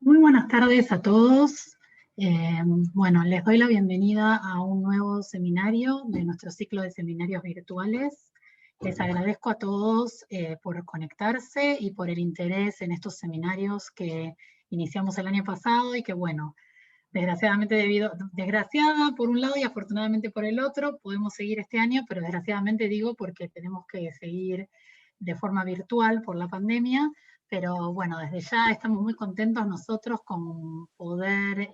Muy buenas tardes a todos. Bueno, les doy la bienvenida a un nuevo seminario de nuestro ciclo de seminarios virtuales. Les agradezco a todos por conectarse y por el interés en estos seminarios que iniciamos el año pasado y que, bueno, desgraciadamente desgraciada por un lado y afortunadamente por el otro, podemos seguir este año, pero desgraciadamente digo porque tenemos que seguir de forma virtual por la pandemia. Pero bueno, desde ya estamos muy contentos nosotros con poder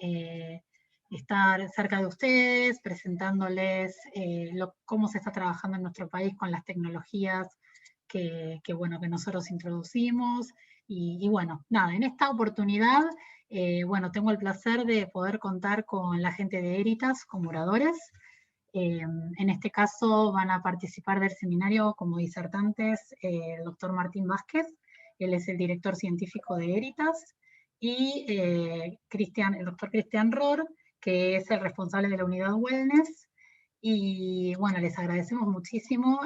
estar cerca de ustedes, presentándoles cómo se está trabajando en nuestro país con las tecnologías bueno, que nosotros introducimos. Y bueno, nada, en esta oportunidad, bueno, tengo el placer de poder contar con la gente de Eritas como oradores. En este caso van a participar del seminario como disertantes el doctor Martín Vázquez. Él es el director científico de Eritas, y el doctor Cristian Rohr, que es el responsable de la unidad Wellness. Y bueno, les agradecemos muchísimo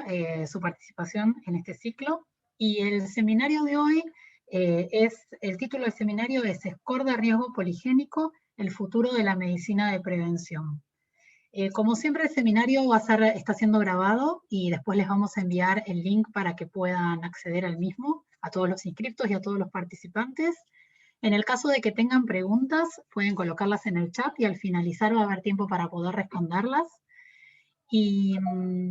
su participación en este ciclo. Y el seminario de hoy, el título del seminario es Score de riesgo poligénico, el futuro de la medicina de prevención. Como siempre, el seminario está siendo grabado y después les vamos a enviar el link para que puedan acceder al mismo a todos los inscriptos y a todos los participantes. En el caso de que tengan preguntas, pueden colocarlas en el chat y al finalizar va a haber tiempo para poder responderlas. Y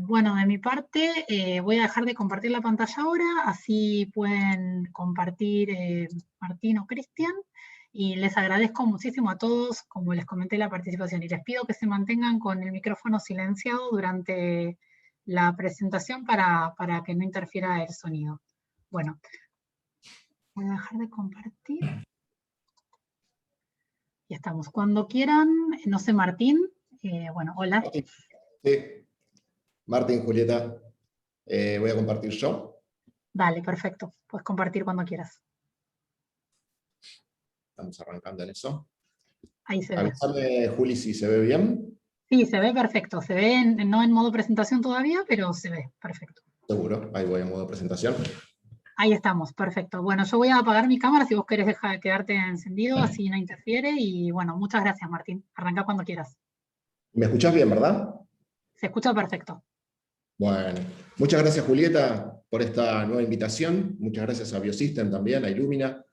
bueno, de mi parte, voy a dejar de compartir la pantalla ahora, así pueden compartir Martín o Cristian. Y les agradezco muchísimo a todos, como les comenté, la participación. Y les pido que se mantengan con el micrófono silenciado durante la presentación para que no interfiera el sonido. Bueno, voy a dejar de compartir. Ya estamos. Cuando quieran, no sé, Martín. Bueno, hola. Martín. Sí, Martín, Julieta, voy a compartir yo. Dale, perfecto. Puedes compartir cuando quieras. Estamos arrancando en eso. Ahí se ve. Avísame, Juli, si se ve bien. Sí, se ve perfecto. Se ve no en modo presentación todavía, pero se ve perfecto. Seguro, ahí voy en modo presentación. Ahí estamos, perfecto. Bueno, yo voy a apagar mi cámara si vos querés quedarte encendido, así no interfiere. Y bueno, muchas gracias, Martín. Arranca cuando quieras. ¿Me escuchás bien, verdad? Se escucha perfecto. Bueno, muchas gracias, Julieta, por esta nueva invitación. Muchas gracias a Biosystem también, a Illumina,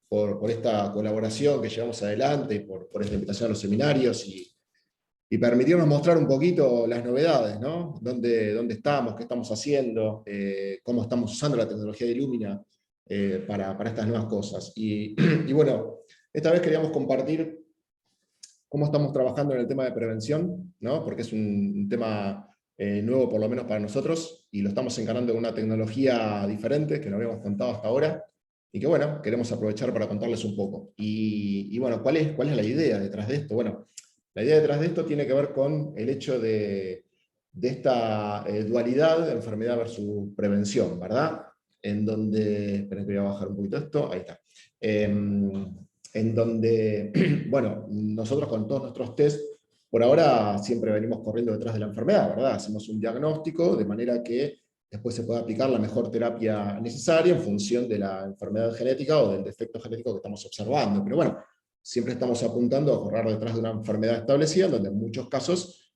por esta colaboración que llevamos adelante, por esta invitación a los seminarios y permitirnos mostrar un poquito las novedades, ¿no? Dónde estamos, qué estamos haciendo, cómo estamos usando la tecnología de Illumina para estas nuevas cosas. Y bueno, esta vez queríamos compartir cómo estamos trabajando en el tema de prevención, ¿no? Porque es un tema nuevo por lo menos para nosotros, y lo estamos encarando con una tecnología diferente que no habíamos contado hasta ahora, y que bueno, queremos aprovechar para contarles un poco. Y bueno, ¿cuál es la idea detrás de esto? Bueno, la idea detrás de esto tiene que ver con el hecho de esta dualidad de enfermedad versus prevención, ¿verdad? En donde, esperen que voy a bajar un poquito esto, ahí está. En donde, bueno, nosotros con todos nuestros test, por ahora siempre venimos corriendo detrás de la enfermedad, ¿verdad? Hacemos un diagnóstico de manera que después se pueda aplicar la mejor terapia necesaria en función de la enfermedad genética o del defecto genético que estamos observando. Pero bueno, siempre estamos apuntando a correr detrás de una enfermedad establecida, donde en muchos casos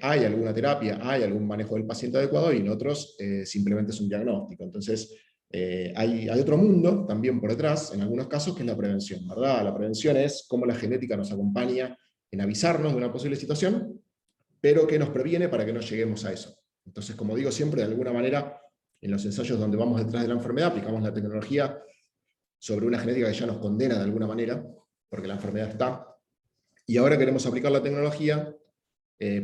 hay alguna terapia, hay algún manejo del paciente adecuado, y en otros simplemente es un diagnóstico. Entonces, hay otro mundo también por detrás, en algunos casos, que es la prevención, ¿verdad? La prevención es cómo la genética nos acompaña en avisarnos de una posible situación, pero que nos previene para que no lleguemos a eso. Entonces, como digo siempre, de alguna manera, en los ensayos donde vamos detrás de la enfermedad, aplicamos la tecnología sobre una genética que ya nos condena de alguna manera, porque la enfermedad está, y ahora queremos aplicar la tecnología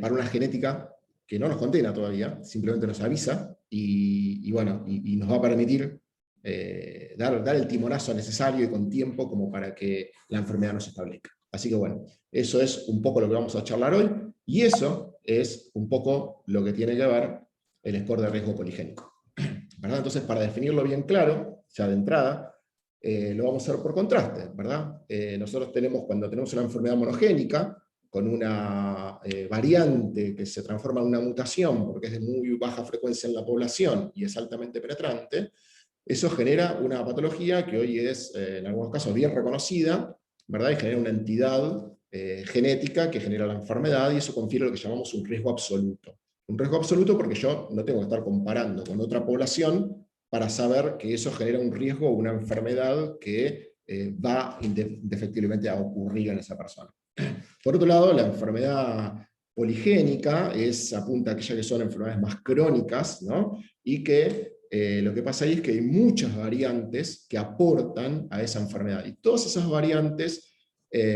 para una genética que no nos condena todavía, simplemente nos avisa, y bueno, y nos va a permitir dar el timonazo necesario y con tiempo como para que la enfermedad no se establezca. Así que bueno, eso es un poco lo que vamos a charlar hoy, y eso es un poco lo que tiene que ver el score de riesgo poligénico, ¿verdad? Entonces, para definirlo bien claro, ya de entrada, lo vamos a hacer por contraste, ¿verdad? Nosotros cuando tenemos una enfermedad monogénica, con una variante que se transforma en una mutación, porque es de muy baja frecuencia en la población y es altamente penetrante, eso genera una patología que hoy es, en algunos casos, bien reconocida, ¿verdad? Y genera una entidad genética que genera la enfermedad, y eso confiere lo que llamamos un riesgo absoluto. Un riesgo absoluto porque yo no tengo que estar comparando con otra población para saber que eso genera un riesgo o una enfermedad que va indefectiblemente a ocurrir en esa persona. Por otro lado, la enfermedad poligénica apunta a aquellas que son enfermedades más crónicas, ¿no? Y que lo que pasa ahí es que hay muchas variantes que aportan a esa enfermedad. Y todas esas variantes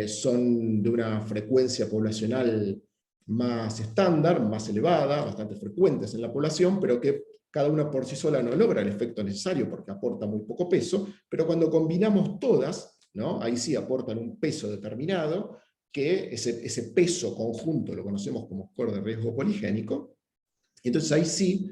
son de una frecuencia poblacional más estándar, más elevada, bastante frecuentes en la población, pero que cada una por sí sola no logra el efecto necesario porque aporta muy poco peso, pero cuando combinamos todas, ¿no? Ahí sí aportan un peso determinado, que ese peso conjunto lo conocemos como score de riesgo poligénico, y entonces ahí sí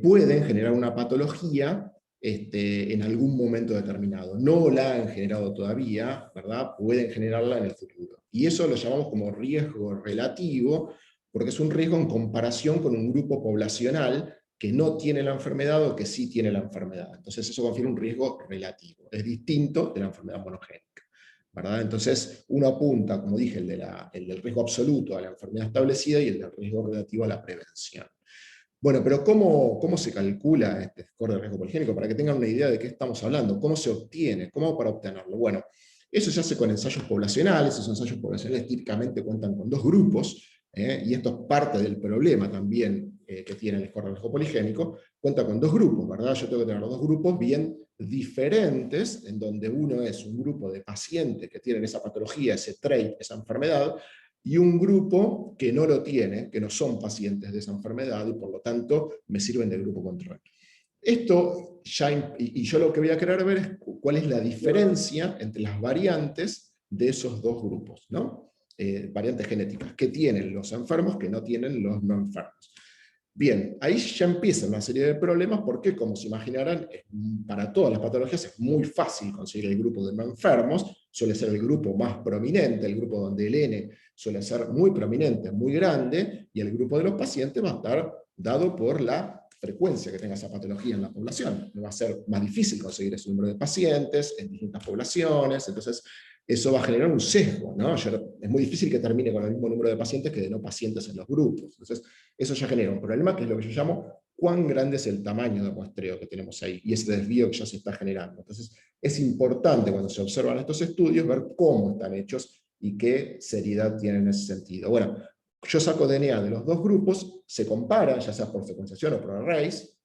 pueden generar una patología en algún momento determinado. No la han generado todavía, ¿verdad? Pueden generarla en el futuro. Y eso lo llamamos como riesgo relativo, porque es un riesgo en comparación con un grupo poblacional que no tiene la enfermedad o que sí tiene la enfermedad. Entonces eso confiere un riesgo relativo. Es distinto de la enfermedad monogénica, ¿verdad? Entonces uno apunta, como dije, el del riesgo absoluto a la enfermedad establecida y el del riesgo relativo a la prevención. Bueno, pero ¿cómo se calcula este score de riesgo poligénico? Para que tengan una idea de qué estamos hablando, ¿cómo se obtiene? ¿Cómo para obtenerlo? Bueno, eso se hace con ensayos poblacionales. Esos ensayos poblacionales típicamente cuentan con dos grupos, y esto es parte del problema también que tiene el score de riesgo poligénico. Cuenta con dos grupos, ¿verdad? Yo tengo que tener dos grupos bien diferentes, en donde uno es un grupo de pacientes que tienen esa patología, ese trait, esa enfermedad, y un grupo que no lo tiene, que no son pacientes de esa enfermedad, y por lo tanto me sirven de grupo control. Esto ya, y yo lo que voy a querer ver es cuál es la diferencia entre las variantes de esos dos grupos, ¿no? Variantes genéticas, que tienen los enfermos que no tienen los no enfermos. Bien, ahí ya empiezan una serie de problemas porque, como se imaginarán, para todas las patologías es muy fácil conseguir el grupo de no enfermos, suele ser el grupo más prominente, el grupo donde el N suele ser muy prominente, muy grande, y el grupo de los pacientes va a estar dado por la frecuencia que tenga esa patología en la población. Va a ser más difícil conseguir ese número de pacientes en distintas poblaciones, entonces eso va a generar un sesgo, ¿no? Es muy difícil que termine con el mismo número de pacientes que de no pacientes en los grupos. Entonces, eso ya genera un problema, que es lo que yo llamo cuán grande es el tamaño de muestreo que tenemos ahí, y ese desvío que ya se está generando. Entonces, es importante cuando se observan estos estudios ver cómo están hechos y qué seriedad tienen en ese sentido. Bueno, yo saco DNA de los dos grupos, se comparan, ya sea por secuenciación o por arrays,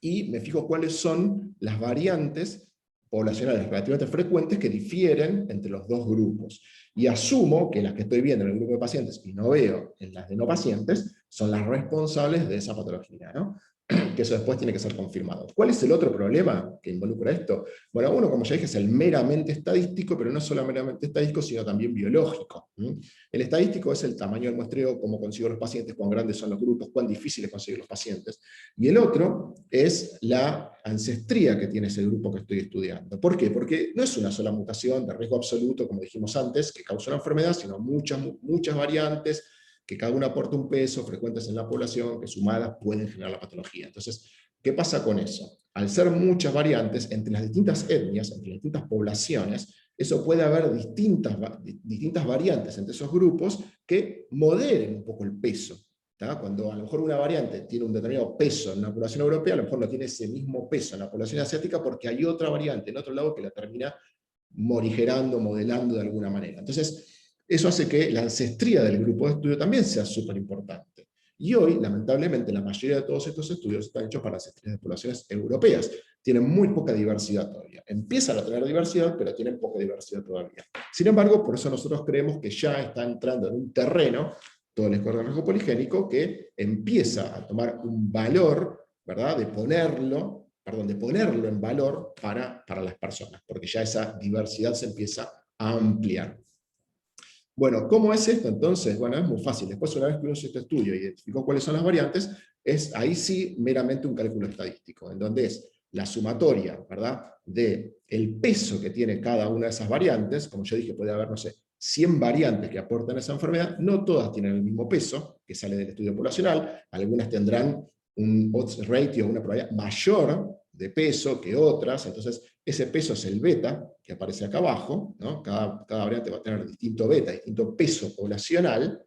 y me fijo cuáles son las variantes poblacionales relativamente frecuentes que difieren entre los dos grupos. Y asumo que las que estoy viendo en el grupo de pacientes y no veo en las de no pacientes son las responsables de esa patología, ¿no? Que eso después tiene que ser confirmado. ¿Cuál es el otro problema que involucra esto? Bueno, uno, como ya dije, es el meramente estadístico, pero no solo meramente estadístico, sino también biológico. El estadístico es el tamaño del muestreo, cómo consigo los pacientes, cuán grandes son los grupos, cuán difícil es conseguir los pacientes. Y el otro es la ancestría que tiene ese grupo que estoy estudiando. ¿Por qué? Porque no es una sola mutación de riesgo absoluto, como dijimos antes, que causa la enfermedad, sino muchas variantes, que cada una aporta un peso, frecuentes en la población, que sumadas pueden generar la patología. Entonces, ¿qué pasa con eso? Al ser muchas variantes entre las distintas etnias, entre las distintas poblaciones, eso puede haber distintas variantes entre esos grupos que moderen un poco el peso. ¿tá? Cuando a lo mejor una variante tiene un determinado peso en la población europea, a lo mejor no tiene ese mismo peso en la población asiática porque hay otra variante en otro lado que la termina morigerando, modelando de alguna manera. Entonces, eso hace que la ancestría del grupo de estudio también sea súper importante. Y hoy, lamentablemente, la mayoría de todos estos estudios están hechos para ancestrías de poblaciones europeas. Tienen muy poca diversidad todavía. Empiezan a tener diversidad, pero tienen poca diversidad todavía. Sin embargo, por eso nosotros creemos que ya está entrando en un terreno, todo el score de riesgo poligénico, que empieza a tomar un valor, ¿verdad? De ponerlo en valor para las personas, porque ya esa diversidad se empieza a ampliar. Bueno, ¿cómo es esto entonces? Bueno, es muy fácil. Después, una vez que uno hizo este estudio y identificó cuáles son las variantes, es ahí sí meramente un cálculo estadístico, en donde es la sumatoria, ¿verdad?, de el peso que tiene cada una de esas variantes. Como yo dije, puede haber, no sé, 100 variantes que aportan esa enfermedad, no todas tienen el mismo peso, que sale del estudio poblacional, algunas tendrán un odds ratio, una probabilidad mayor de peso que otras, entonces ese peso es el beta, que aparece acá abajo, ¿no? Cada variante va a tener distinto beta, distinto peso poblacional,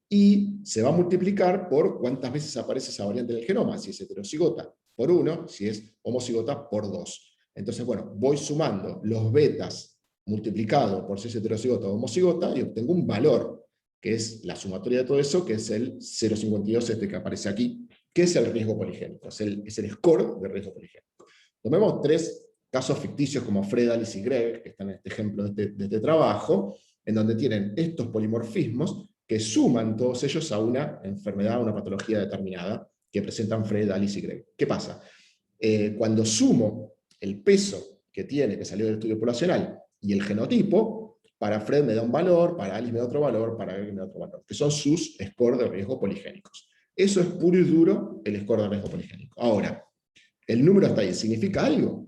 y se va a multiplicar por cuántas veces aparece esa variante en el genoma, si es heterocigota por 1, si es homocigota por 2. Entonces, bueno, voy sumando los betas multiplicado por si es heterocigota o homocigota, y obtengo un valor, que es la sumatoria de todo eso, que es el 0,52, este que aparece aquí, que es el riesgo poligénico, es el score de riesgo poligénico. Tomemos 3 casos ficticios como Fred, Alice y Greg, que están en este ejemplo de este trabajo, en donde tienen estos polimorfismos que suman todos ellos a una enfermedad, a una patología determinada que presentan Fred, Alice y Greg. ¿Qué pasa? Cuando sumo el peso que tiene, que salió del estudio poblacional, y el genotipo, para Fred me da un valor, para Alice me da otro valor, para Greg me da otro valor, que son sus scores de riesgo poligénicos. Eso es puro y duro el score de riesgo poligénico. Ahora, ¿el número hasta ahí significa algo?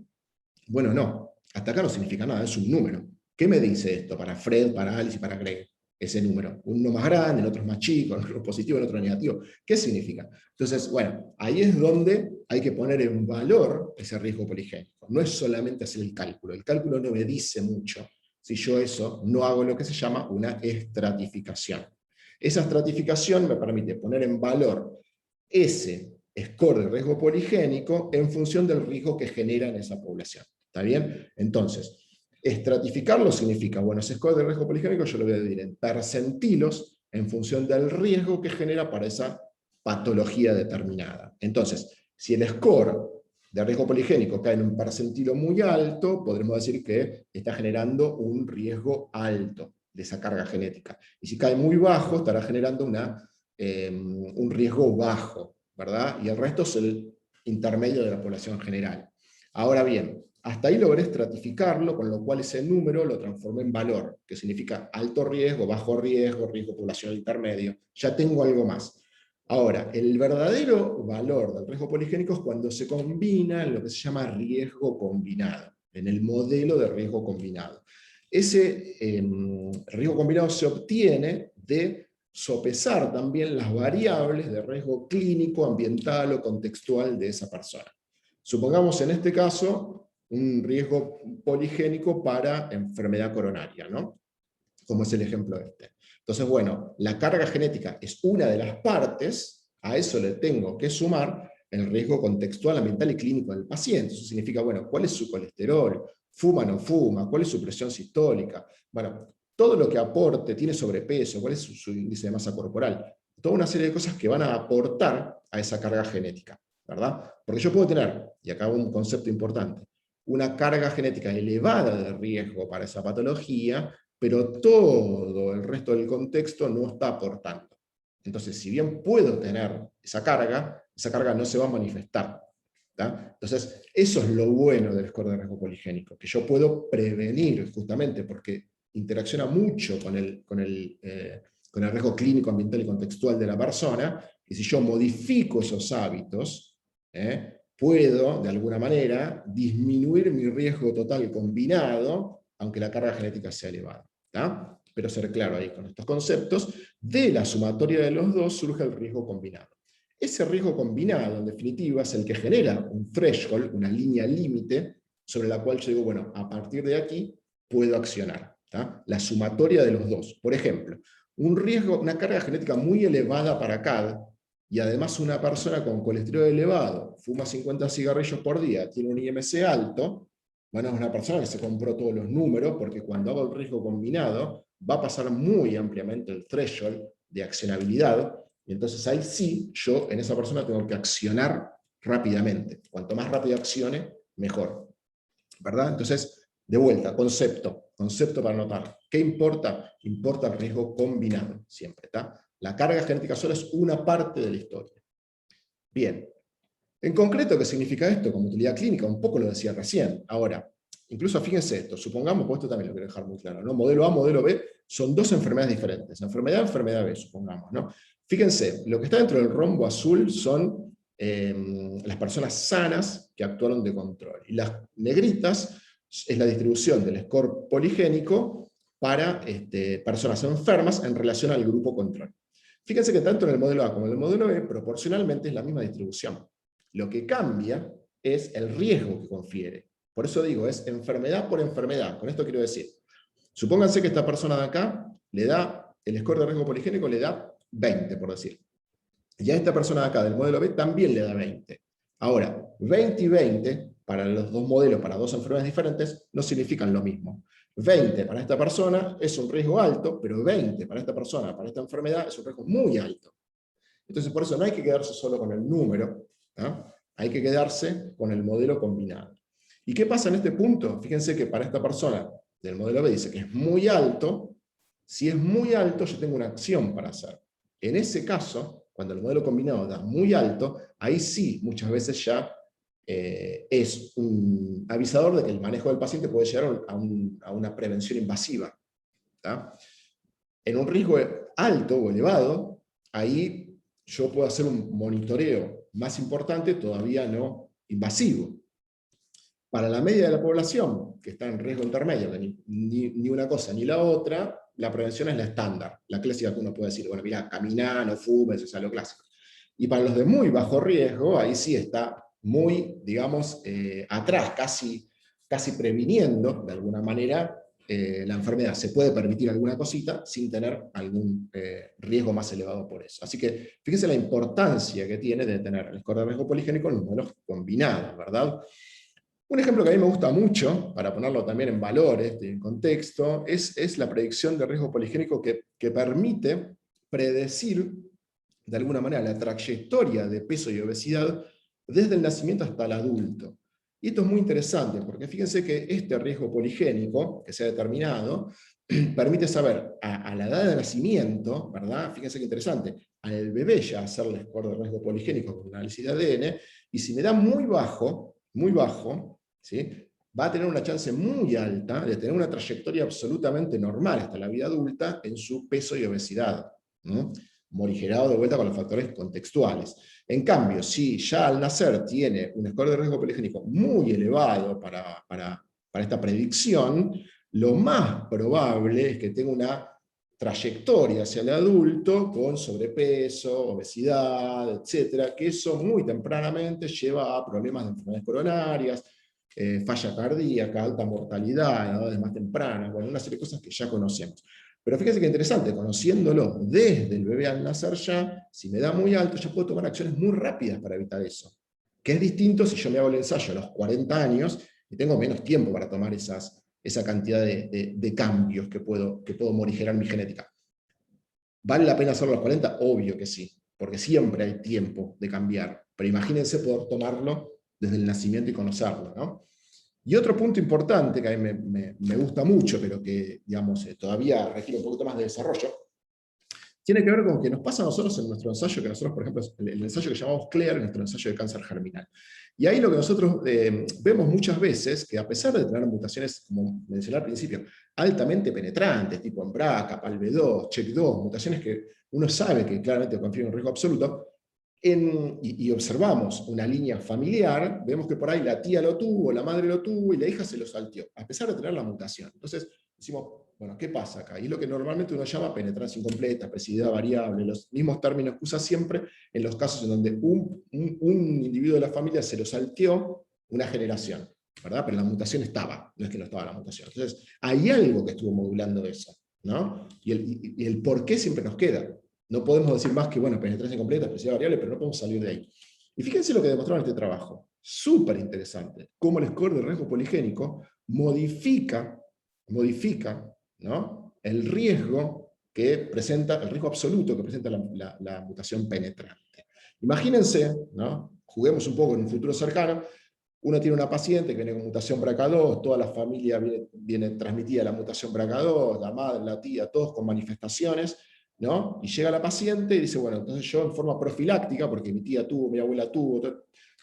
Bueno, no. Hasta acá no significa nada, es un número. ¿Qué me dice esto para Fred, para Alice y para Greg? Ese número. Uno más grande, el otro es más chico, el otro es positivo, el otro es negativo. ¿Qué significa? Entonces, bueno, ahí es donde hay que poner en valor ese riesgo poligénico. No es solamente hacer el cálculo. El cálculo no me dice mucho si yo eso no hago lo que se llama una estratificación. Esa estratificación me permite poner en valor ese score de riesgo poligénico en función del riesgo que genera en esa población. ¿Está bien? Entonces, estratificarlo significa, bueno, ese score de riesgo poligénico yo lo voy a dividir en percentilos en función del riesgo que genera para esa patología determinada. Entonces, si el score de riesgo poligénico cae en un percentilo muy alto, podremos decir que está generando un riesgo alto de esa carga genética. Y si cae muy bajo, estará generando un riesgo bajo, ¿verdad? Y el resto es el intermedio de la población general. Ahora bien, hasta ahí logré estratificarlo, con lo cual ese número lo transformé en valor, que significa alto riesgo, bajo riesgo, riesgo poblacional intermedio. Ya tengo algo más. Ahora, el verdadero valor del riesgo poligénico es cuando se combina en lo que se llama riesgo combinado, en el modelo de riesgo combinado. Ese riesgo combinado se obtiene de sopesar también las variables de riesgo clínico, ambiental o contextual de esa persona. Supongamos en este caso un riesgo poligénico para enfermedad coronaria, ¿no? Como es el ejemplo este. Entonces, bueno, la carga genética es una de las partes, a eso le tengo que sumar el riesgo contextual, ambiental y clínico del paciente. Eso significa, bueno, ¿cuál es su colesterol? ¿Fuma o no fuma? ¿Cuál es su presión sistólica? Bueno, todo lo que aporte, tiene sobrepeso, cuál es su índice de masa corporal. Toda una serie de cosas que van a aportar a esa carga genética, ¿verdad? Porque yo puedo tener, y acá un concepto importante, una carga genética elevada de riesgo para esa patología, pero todo el resto del contexto no está aportando. Entonces, si bien puedo tener esa carga no se va a manifestar. ¿tá? Entonces, eso es lo bueno del score de riesgo poligénico, que yo puedo prevenir justamente porque interacciona mucho con el riesgo clínico, ambiental y contextual de la persona, y si yo modifico esos hábitos, puedo, de alguna manera, disminuir mi riesgo total combinado, aunque la carga genética sea elevada. ¿tá? Pero ser claro ahí con estos conceptos, de la sumatoria de los dos surge el riesgo combinado. Ese riesgo combinado, en definitiva, es el que genera un threshold, una línea límite, sobre la cual yo digo, bueno, a partir de aquí puedo accionar. ¿tá? La sumatoria de los dos. Por ejemplo, un riesgo, una carga genética muy elevada para CAD, y además una persona con colesterol elevado, fuma 50 cigarrillos por día, tiene un IMC alto, bueno, es una persona que se compró todos los números, porque cuando hago el riesgo combinado, va a pasar muy ampliamente el threshold de accionabilidad, y entonces ahí sí, yo en esa persona tengo que accionar rápidamente. Cuanto más rápido accione, mejor. ¿Verdad? Entonces, de vuelta, concepto para anotar. ¿Qué importa? Importa el riesgo combinado, siempre. ¿tá? La carga genética sola es una parte de la historia. Bien. En concreto, ¿qué significa esto? Como utilidad clínica, un poco lo decía recién. Ahora, incluso fíjense esto, supongamos, pues esto también lo quiero dejar muy claro, ¿no? Modelo A, modelo B, son dos enfermedades diferentes. Enfermedad A, enfermedad B, supongamos, ¿no? Fíjense, lo que está dentro del rombo azul son las personas sanas que actuaron de control. Y las negritas es la distribución del score poligénico para personas enfermas en relación al grupo control. Fíjense que tanto en el modelo A como en el modelo B, proporcionalmente es la misma distribución. Lo que cambia es el riesgo que confiere. Por eso digo, es enfermedad por enfermedad. Con esto quiero decir, supónganse que esta persona de acá le da, el score de riesgo poligénico le da 20, por decir. Y a esta persona de acá, del modelo B, también le da 20. Ahora, 20 y 20, para los dos modelos, para dos enfermedades diferentes, no significan lo mismo. 20 para esta persona es un riesgo alto, pero 20 para esta persona, para esta enfermedad, es un riesgo muy alto. Entonces, por eso no hay que quedarse solo con el número, ¿no? Hay que quedarse con el modelo combinado. ¿Y qué pasa en este punto? Fíjense que para esta persona del modelo B dice que es muy alto. Si es muy alto, yo tengo una acción para hacer. En ese caso, cuando el modelo combinado da muy alto, ahí sí, muchas veces ya es un avisador de que el manejo del paciente puede llegar a una prevención invasiva, ¿tá? En un riesgo alto o elevado, ahí yo puedo hacer un monitoreo más importante, todavía no invasivo. Para la media de la población, que está en riesgo intermedio, que ni una cosa ni la otra, la prevención es la estándar, la clásica que uno puede decir, bueno, mira, camina, no fumes, eso es lo clásico. Y para los de muy bajo riesgo, ahí sí está muy, digamos, atrás, casi previniendo, de alguna manera, la enfermedad. Se puede permitir alguna cosita sin tener algún riesgo más elevado por eso. Así que fíjense la importancia que tiene de tener el score de riesgo poligénico en los modelos combinados, ¿verdad? Un ejemplo que a mí me gusta mucho, para ponerlo también en valores, en contexto, es la predicción de riesgo poligénico que permite predecir, de alguna manera, la trayectoria de peso y obesidad desde el nacimiento hasta el adulto. Y esto es muy interesante, porque fíjense que este riesgo poligénico, que se ha determinado, permite saber a la edad de nacimiento, ¿verdad? Fíjense qué interesante, al bebé ya hacerle score de riesgo poligénico con un análisis de ADN, y si me da muy bajo, ¿sí? Va a tener una chance muy alta de tener una trayectoria absolutamente normal hasta la vida adulta en su peso y obesidad, ¿no? Morigerado de vuelta con los factores contextuales. En cambio, si ya al nacer tiene un score de riesgo poligénico muy elevado para esta predicción, lo más probable es que tenga una trayectoria hacia el adulto con sobrepeso, obesidad, etcétera, que eso muy tempranamente lleva a problemas de enfermedades coronarias, falla cardíaca, alta mortalidad, en edades más tempranas, bueno, una serie de cosas que ya conocemos. Pero fíjense que interesante, conociéndolo desde el bebé al nacer ya, si me da muy alto, yo puedo tomar acciones muy rápidas para evitar eso. Que es distinto si yo me hago el ensayo a los 40 años y tengo menos tiempo para tomar esa cantidad de cambios que puedo morigerar mi genética. ¿Vale la pena hacerlo a los 40? Obvio que sí, porque siempre hay tiempo de cambiar. Pero imagínense poder tomarlo desde el nacimiento y conocerlo, ¿no? Y otro punto importante que a mí me gusta mucho, pero que digamos, todavía requiere un poquito más de desarrollo, tiene que ver con que nos pasa a nosotros en nuestro ensayo, que nosotros, por ejemplo, el ensayo que llamamos CLEAR, nuestro ensayo de cáncer germinal. Y ahí lo que nosotros vemos muchas veces, que a pesar de tener mutaciones, como mencioné al principio, altamente penetrantes, tipo en BRCA, PALB2, CHEK2, mutaciones que uno sabe que claramente confieren un riesgo absoluto, y observamos una línea familiar, vemos que por ahí la tía lo tuvo, la madre lo tuvo, y la hija se lo salteó, a pesar de tener la mutación. Entonces, decimos, bueno, ¿qué pasa acá? Y lo que normalmente uno llama penetrancia incompleta, especificidad variable, los mismos términos que usa siempre en los casos en donde un individuo de la familia se lo salteó una generación, ¿verdad? Pero la mutación estaba, no es que no estaba la mutación. Entonces, hay algo que estuvo modulando eso, ¿no? Y el por qué siempre nos queda. No podemos decir más que, bueno, penetrancia incompleta, especificidad variable, pero no podemos salir de ahí. Y fíjense lo que demostraron en este trabajo. Súper interesante. Cómo el score de riesgo poligénico modifica, ¿no?, el riesgo que presenta, el riesgo absoluto que presenta la mutación penetrante. Imagínense, ¿no?, juguemos un poco en un futuro cercano, uno tiene una paciente que viene con mutación BRCA2, toda la familia viene transmitida la mutación BRCA2, la madre, la tía, todos con manifestaciones, ¿no? Y llega la paciente y dice, bueno, entonces yo en forma profiláctica, porque mi tía tuvo, mi abuela tuvo,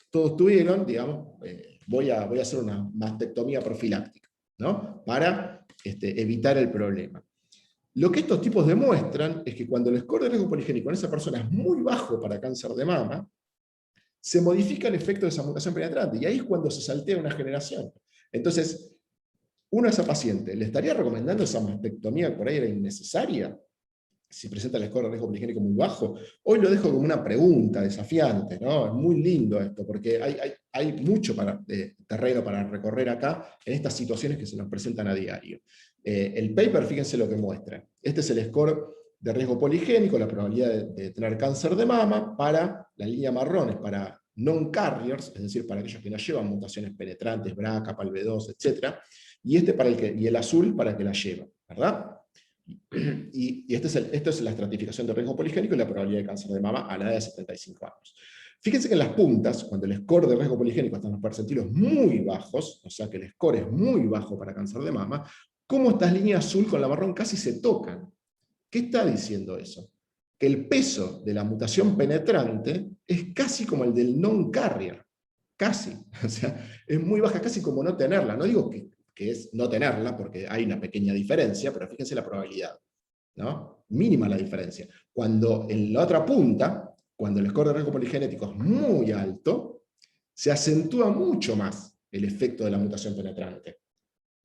todos tuvieron, digamos, voy a hacer una mastectomía profiláctica, ¿no?, para evitar el problema. Lo que estos tipos demuestran es que cuando el score de riesgo poligénico en esa persona es muy bajo para cáncer de mama, se modifica el efecto de esa mutación penetrante, y ahí es cuando se saltea una generación. Entonces, uno a esa paciente, ¿le estaría recomendando esa mastectomía que por ahí era innecesaria? si presenta el score de riesgo poligénico muy bajo. Hoy lo dejo como una pregunta desafiante, ¿no? Es muy lindo esto, porque hay mucho terreno para recorrer acá en estas situaciones que se nos presentan a diario. El paper, fíjense lo que muestra. Este es el score de riesgo poligénico, la probabilidad de tener cáncer de mama, para la línea marrón es para non-carriers, es decir, para aquellos que no llevan mutaciones penetrantes, BRCA, PALB2, etc. Y el azul para el que la lleva, ¿verdad? Y esta es la estratificación de riesgo poligénico y la probabilidad de cáncer de mama a la edad de 75 años. Fíjense que en las puntas, cuando el score de riesgo poligénico está en los percentilos muy bajos, o sea que el score es muy bajo para cáncer de mama, cómo estas líneas azul con la marrón casi se tocan. ¿Qué está diciendo eso? Que el peso de la mutación penetrante es casi como el del non-carrier. Casi. O sea, es muy baja, casi como no tenerla. No digo que es no tenerla, porque hay una pequeña diferencia, pero fíjense la probabilidad, ¿no? Mínima la diferencia. Cuando en la otra punta, cuando el score de riesgo poligenético es muy alto, se acentúa mucho más el efecto de la mutación penetrante.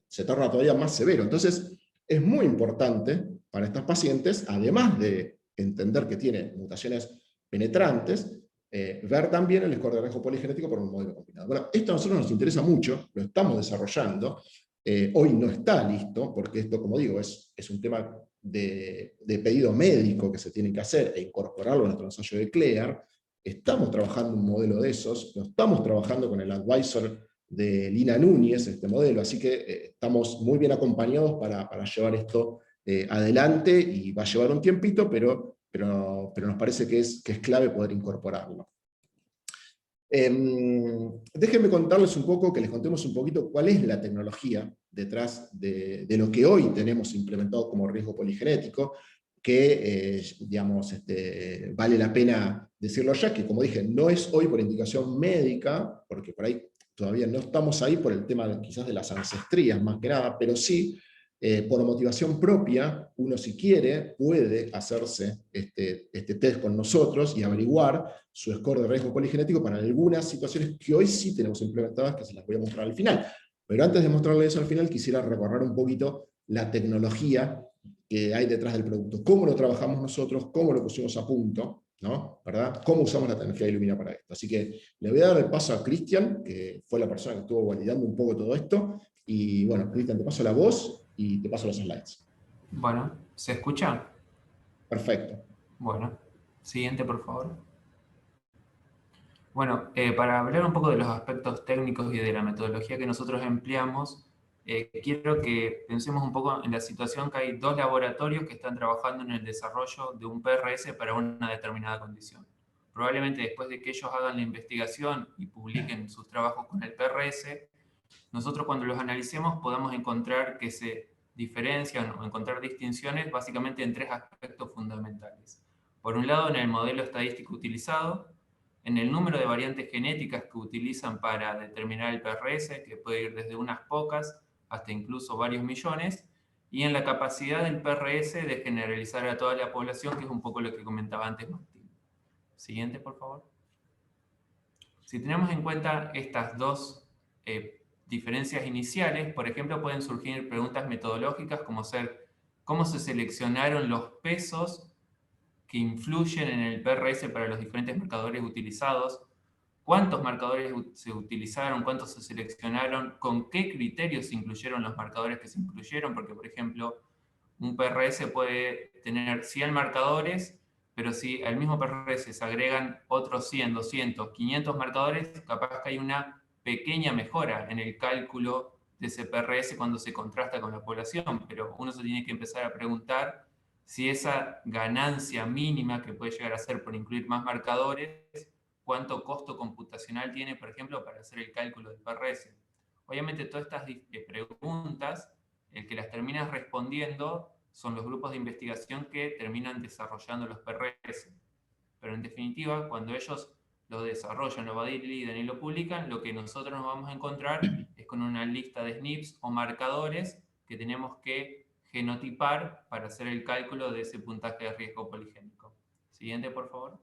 Se torna todavía más severo. Entonces, es muy importante para estos pacientes, además de entender que tiene mutaciones penetrantes, ver también el score de riesgo poligenético por un modelo combinado. Bueno, esto a nosotros nos interesa mucho, lo estamos desarrollando. Hoy no está listo, porque esto, como digo, es un tema de pedido médico que se tiene que hacer e incorporarlo a nuestro ensayo de CLEAR. Estamos trabajando un modelo de esos, lo estamos trabajando con el advisor de Lina Núñez, este modelo, así que estamos muy bien acompañados para llevar esto adelante, y va a llevar un tiempito, pero nos parece que es clave poder incorporarlo. Déjenme contarles un poco, que les contemos un poquito cuál es la tecnología detrás de lo que hoy tenemos implementado como riesgo poligenético, que digamos, vale la pena decirlo ya, que como dije, no es hoy por indicación médica, porque por ahí todavía no estamos ahí por el tema quizás de las ancestrías más que nada, pero sí, por motivación propia, uno si quiere puede hacerse este test con nosotros y averiguar su score de riesgo poligenético para algunas situaciones que hoy sí tenemos implementadas, que se las voy a mostrar al final. Pero antes de mostrarles eso al final, quisiera recorrer un poquito la tecnología que hay detrás del producto, cómo lo trabajamos nosotros, cómo lo pusimos a punto, ¿no? ¿Verdad? Cómo usamos la tecnología de Illumina para esto. Así que le voy a dar el paso a Cristian, que fue la persona que estuvo validando un poco todo esto. Y bueno, Cristian, te paso la voz y te paso los slides. Bueno, ¿se escucha? Perfecto. Bueno, siguiente por favor. Bueno, para hablar un poco de los aspectos técnicos y de la metodología que nosotros empleamos, quiero que pensemos un poco en la situación que hay dos laboratorios que están trabajando en el desarrollo de un PRS para una determinada condición. Probablemente después de que ellos hagan la investigación y publiquen sus trabajos con el PRS, nosotros cuando los analicemos podamos encontrar que se diferencian o encontrar distinciones básicamente en tres aspectos fundamentales. Por un lado, en el modelo estadístico utilizado, en el número de variantes genéticas que utilizan para determinar el PRS, que puede ir desde unas pocas hasta incluso varios millones, y en la capacidad del PRS de generalizar a toda la población, que es un poco lo que comentaba antes Martín. Siguiente, por favor. Si tenemos en cuenta estas dos diferencias iniciales, por ejemplo, pueden surgir preguntas metodológicas como ser ¿cómo se seleccionaron los pesos que influyen en el PRS para los diferentes marcadores utilizados? ¿Cuántos marcadores se utilizaron? ¿Cuántos se seleccionaron? ¿Con qué criterios se incluyeron los marcadores que se incluyeron? Porque, por ejemplo, un PRS puede tener 100 marcadores, pero si al mismo PRS se agregan otros 100, 200, 500 marcadores, capaz que hay una pequeña mejora en el cálculo de ese PRS cuando se contrasta con la población, pero uno se tiene que empezar a preguntar si esa ganancia mínima que puede llegar a ser por incluir más marcadores, cuánto costo computacional tiene, por ejemplo, para hacer el cálculo del PRS. Obviamente todas estas preguntas, el que las termina respondiendo son los grupos de investigación que terminan desarrollando los PRS. Pero en definitiva, cuando ellos lo desarrollan, lo validan y lo publican, lo que nosotros nos vamos a encontrar es con una lista de SNPs o marcadores que tenemos que genotipar para hacer el cálculo de ese puntaje de riesgo poligénico. Siguiente, por favor.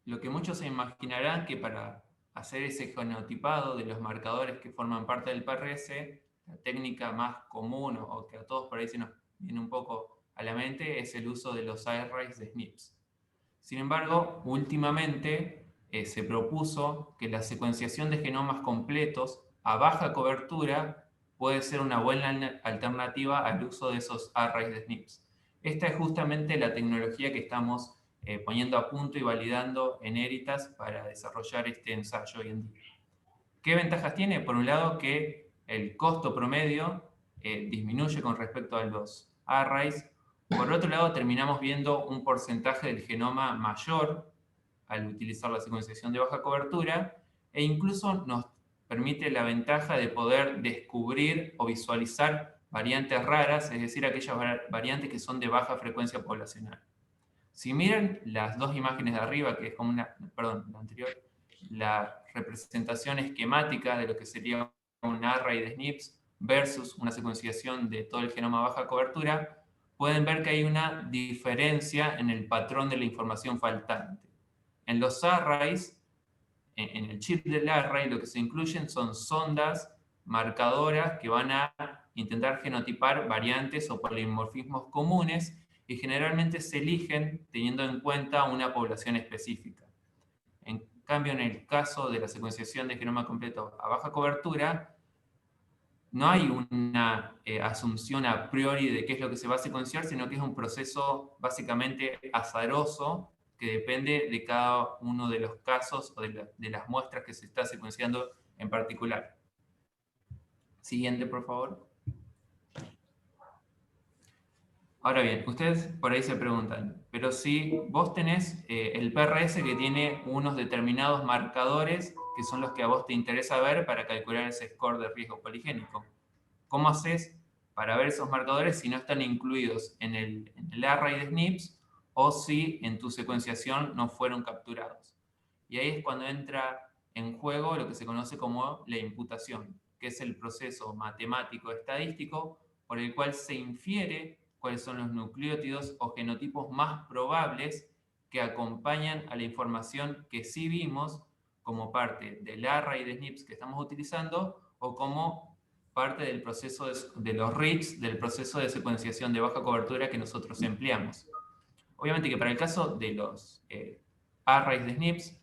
Lo que muchos se imaginarán que para hacer ese genotipado de los marcadores que forman parte del PRS, la técnica más común o que a todos por ahí se nos viene un poco a la mente es el uso de los arrays de SNPs. Sin embargo, últimamente se propuso que la secuenciación de genomas completos a baja cobertura puede ser una buena alternativa al uso de esos arrays de SNPs. Esta es justamente la tecnología que estamos poniendo a punto y validando en Eritas para desarrollar este ensayo hoy en día. ¿Qué ventajas tiene? Por un lado, que el costo promedio disminuye con respecto a los arrays. Por otro lado, terminamos viendo un porcentaje del genoma mayor al utilizar la secuenciación de baja cobertura, e incluso nos permite la ventaja de poder descubrir o visualizar variantes raras, es decir, aquellas variantes que son de baja frecuencia poblacional. Si miran las dos imágenes de arriba, que es como la anterior, la representación esquemática de lo que sería un array de SNPs versus una secuenciación de todo el genoma a baja cobertura, pueden ver que hay una diferencia en el patrón de la información faltante. En los arrays, en el chip del array, lo que se incluyen son sondas marcadoras que van a intentar genotipar variantes o polimorfismos comunes, y generalmente se eligen teniendo en cuenta una población específica. En cambio, en el caso de la secuenciación de genoma completo a baja cobertura, no hay una asunción a priori de qué es lo que se va a secuenciar, sino que es un proceso básicamente azaroso que depende de cada uno de los casos o de las muestras que se está secuenciando en particular. Siguiente, por favor. Ahora bien, ustedes por ahí se preguntan, pero si vos tenés el PRS que tiene unos determinados marcadores que son los que a vos te interesa ver para calcular ese score de riesgo poligénico, ¿cómo haces para ver esos marcadores si no están incluidos en el array de SNPs o si en tu secuenciación no fueron capturados? Y ahí es cuando entra en juego lo que se conoce como la imputación, que es el proceso matemático estadístico por el cual se infiere cuáles son los nucleótidos o genotipos más probables que acompañan a la información que sí vimos como parte del array de SNPs que estamos utilizando o como parte del proceso de los reads del proceso de secuenciación de baja cobertura que nosotros empleamos. Obviamente que para el caso de los arrays de SNPs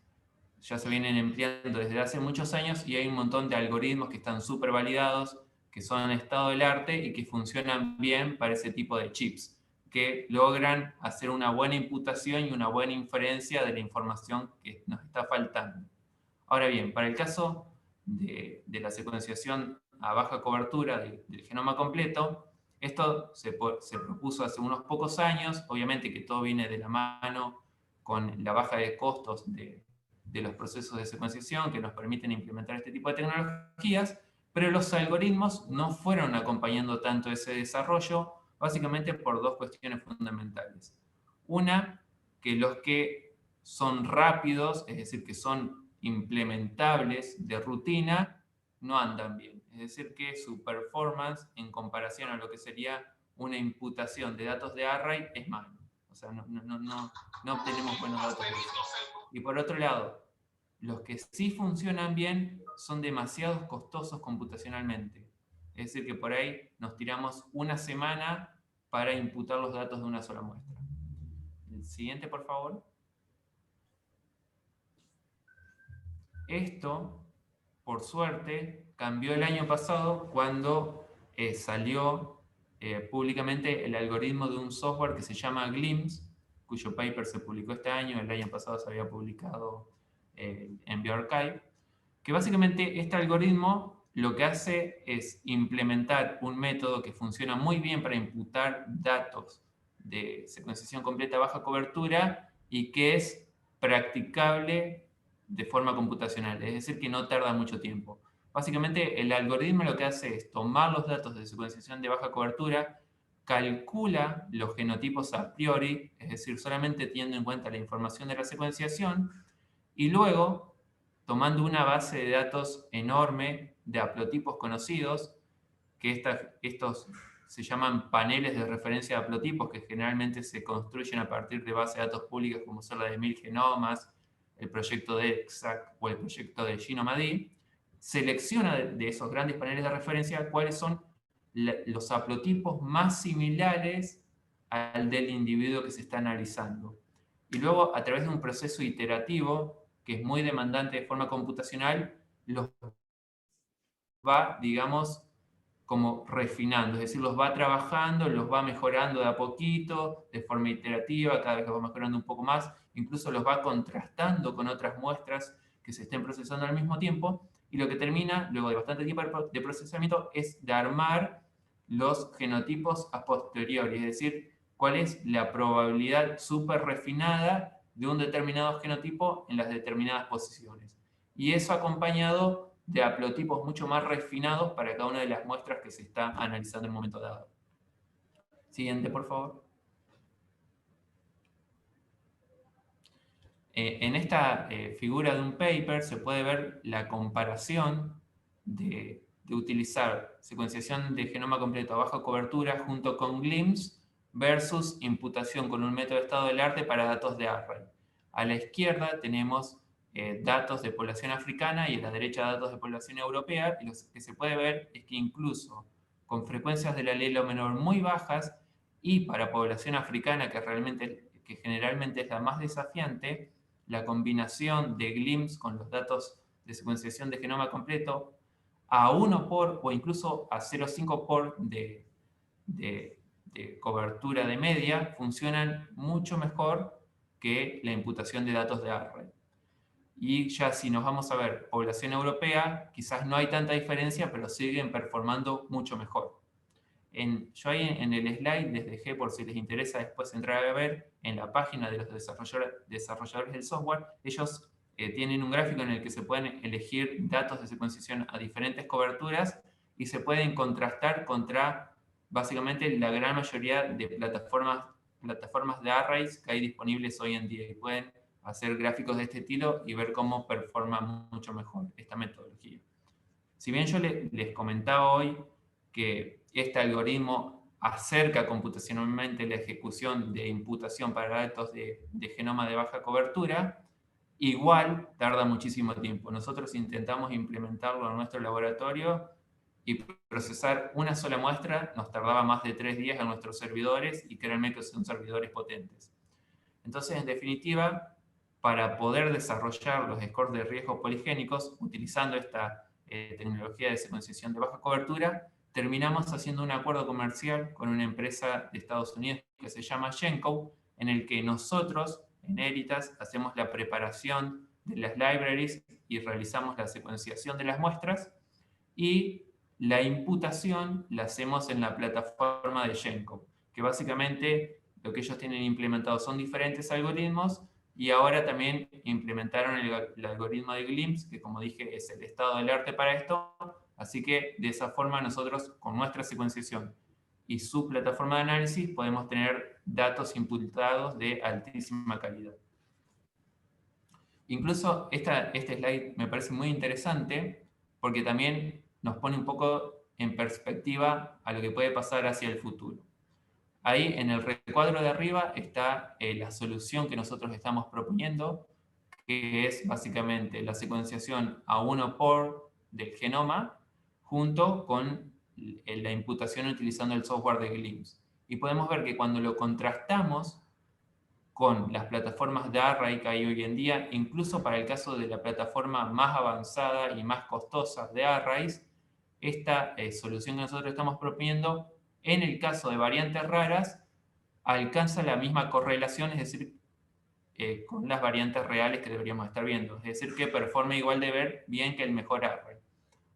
ya se vienen empleando desde hace muchos años y hay un montón de algoritmos que están súper validados, que son estado del arte y que funcionan bien para ese tipo de chips, que logran hacer una buena imputación y una buena inferencia de la información que nos está faltando. Ahora bien, para el caso de la secuenciación a baja cobertura del genoma completo, esto se propuso hace unos pocos años, obviamente que todo viene de la mano con la baja de costos de los procesos de secuenciación que nos permiten implementar este tipo de tecnologías, pero los algoritmos no fueron acompañando tanto ese desarrollo, básicamente por dos cuestiones fundamentales. Una, que los que son rápidos, es decir, que son implementables de rutina, no andan bien. Es decir, que su performance en comparación a lo que sería una imputación de datos de array es malo. O sea, no obtenemos buenos datos de eso. Y por otro lado, los que sí funcionan bien son demasiado costosos computacionalmente. Es decir, que por ahí nos tiramos una semana para imputar los datos de una sola muestra. El siguiente, por favor. Esto, por suerte, cambió el año pasado cuando salió públicamente el algoritmo de un software que se llama Glimpse, cuyo paper se publicó este año, el año pasado se había publicado en bioRxiv, que básicamente este algoritmo lo que hace es implementar un método que funciona muy bien para imputar datos de secuenciación completa a baja cobertura y que es practicable de forma computacional, es decir, que no tarda mucho tiempo. Básicamente el algoritmo lo que hace es tomar los datos de secuenciación de baja cobertura, calcula los genotipos a priori, es decir, solamente teniendo en cuenta la información de la secuenciación, y luego, tomando una base de datos enorme de haplotipos conocidos, que estos se llaman paneles de referencia de haplotipos, que generalmente se construyen a partir de bases de datos públicas como son la de 1000 genomas, el proyecto de EXAC o el proyecto de GenomaD, selecciona de esos grandes paneles de referencia cuáles son los haplotipos más similares al del individuo que se está analizando. Y luego, a través de un proceso iterativo, que es muy demandante de forma computacional, los va, digamos, como refinando, es decir, los va trabajando, los va mejorando de a poquito, de forma iterativa, cada vez que va mejorando un poco más, incluso los va contrastando con otras muestras que se estén procesando al mismo tiempo, y lo que termina, luego de bastante tiempo de procesamiento, es de armar los genotipos a posteriori, es decir, cuál es la probabilidad súper refinada de un determinado genotipo en las determinadas posiciones. Y eso acompañado de haplotipos mucho más refinados para cada una de las muestras que se está analizando en el momento dado. Siguiente, por favor. En esta figura de un paper se puede ver la comparación de utilizar secuenciación de genoma completo a baja cobertura junto con GLIMS versus imputación con un método de estado del arte para datos de array. A la izquierda tenemos datos de población africana y a la derecha datos de población europea, y lo que se puede ver es que incluso con frecuencias del alelo menor muy bajas y para población africana que generalmente es la más desafiante, la combinación de GLIMS con los datos de secuenciación de genoma completo a 1 por o incluso a 0,5 por de cobertura de media funcionan mucho mejor que la imputación de datos de array. Y ya si nos vamos a ver población europea, quizás no hay tanta diferencia, pero siguen performando mucho mejor. Yo ahí en el slide les dejé, por si les interesa después entrar a ver, en la página de los desarrolladores del software, ellos tienen un gráfico en el que se pueden elegir datos de secuenciación a diferentes coberturas y se pueden contrastar contra básicamente la gran mayoría de plataformas de arrays que hay disponibles hoy en día, y pueden hacer gráficos de este estilo y ver cómo performa mucho mejor esta metodología. Si bien yo les comentaba hoy que este algoritmo acerca computacionalmente la ejecución de imputación para datos de genoma de baja cobertura, igual tarda muchísimo tiempo. Nosotros intentamos implementarlo en nuestro laboratorio y procesar una sola muestra nos tardaba más de 3 días en nuestros servidores, y créanme que son servidores potentes. Entonces, en definitiva, para poder desarrollar los scores de riesgo poligénicos utilizando esta tecnología de secuenciación de baja cobertura, terminamos haciendo un acuerdo comercial con una empresa de Estados Unidos que se llama GenCode, en el que nosotros, en Editas, hacemos la preparación de las libraries y realizamos la secuenciación de las muestras, y la imputación la hacemos en la plataforma de GenCode, que básicamente lo que ellos tienen implementado son diferentes algoritmos, y ahora también implementaron el algoritmo de GLIMS, que como dije es el estado del arte para esto, así que de esa forma nosotros con nuestra secuenciación y su plataforma de análisis podemos tener datos imputados de altísima calidad. Incluso este slide me parece muy interesante porque también nos pone un poco en perspectiva a lo que puede pasar hacia el futuro. Ahí en el recuadro de arriba está la solución que nosotros estamos proponiendo, que es básicamente la secuenciación a 1 por del genoma junto con la imputación utilizando el software de GLIMS. Y podemos ver que cuando lo contrastamos con las plataformas de array que hay hoy en día, incluso para el caso de la plataforma más avanzada y más costosa de arrays, esta solución que nosotros estamos proponiendo, en el caso de variantes raras, alcanza la misma correlación, es decir, con las variantes reales que deberíamos estar viendo. Es decir, que performa igual de bien que el mejor array.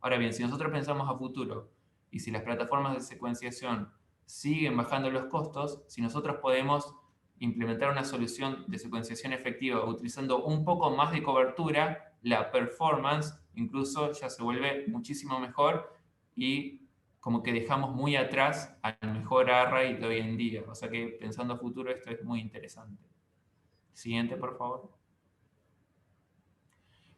Ahora bien, si nosotros pensamos a futuro, y si las plataformas de secuenciación siguen bajando los costos, si nosotros podemos implementar una solución de secuenciación efectiva utilizando un poco más de cobertura, la performance incluso ya se vuelve muchísimo mejor, y como que dejamos muy atrás al mejor array de hoy en día. O sea que pensando a futuro esto es muy interesante. Siguiente, por favor.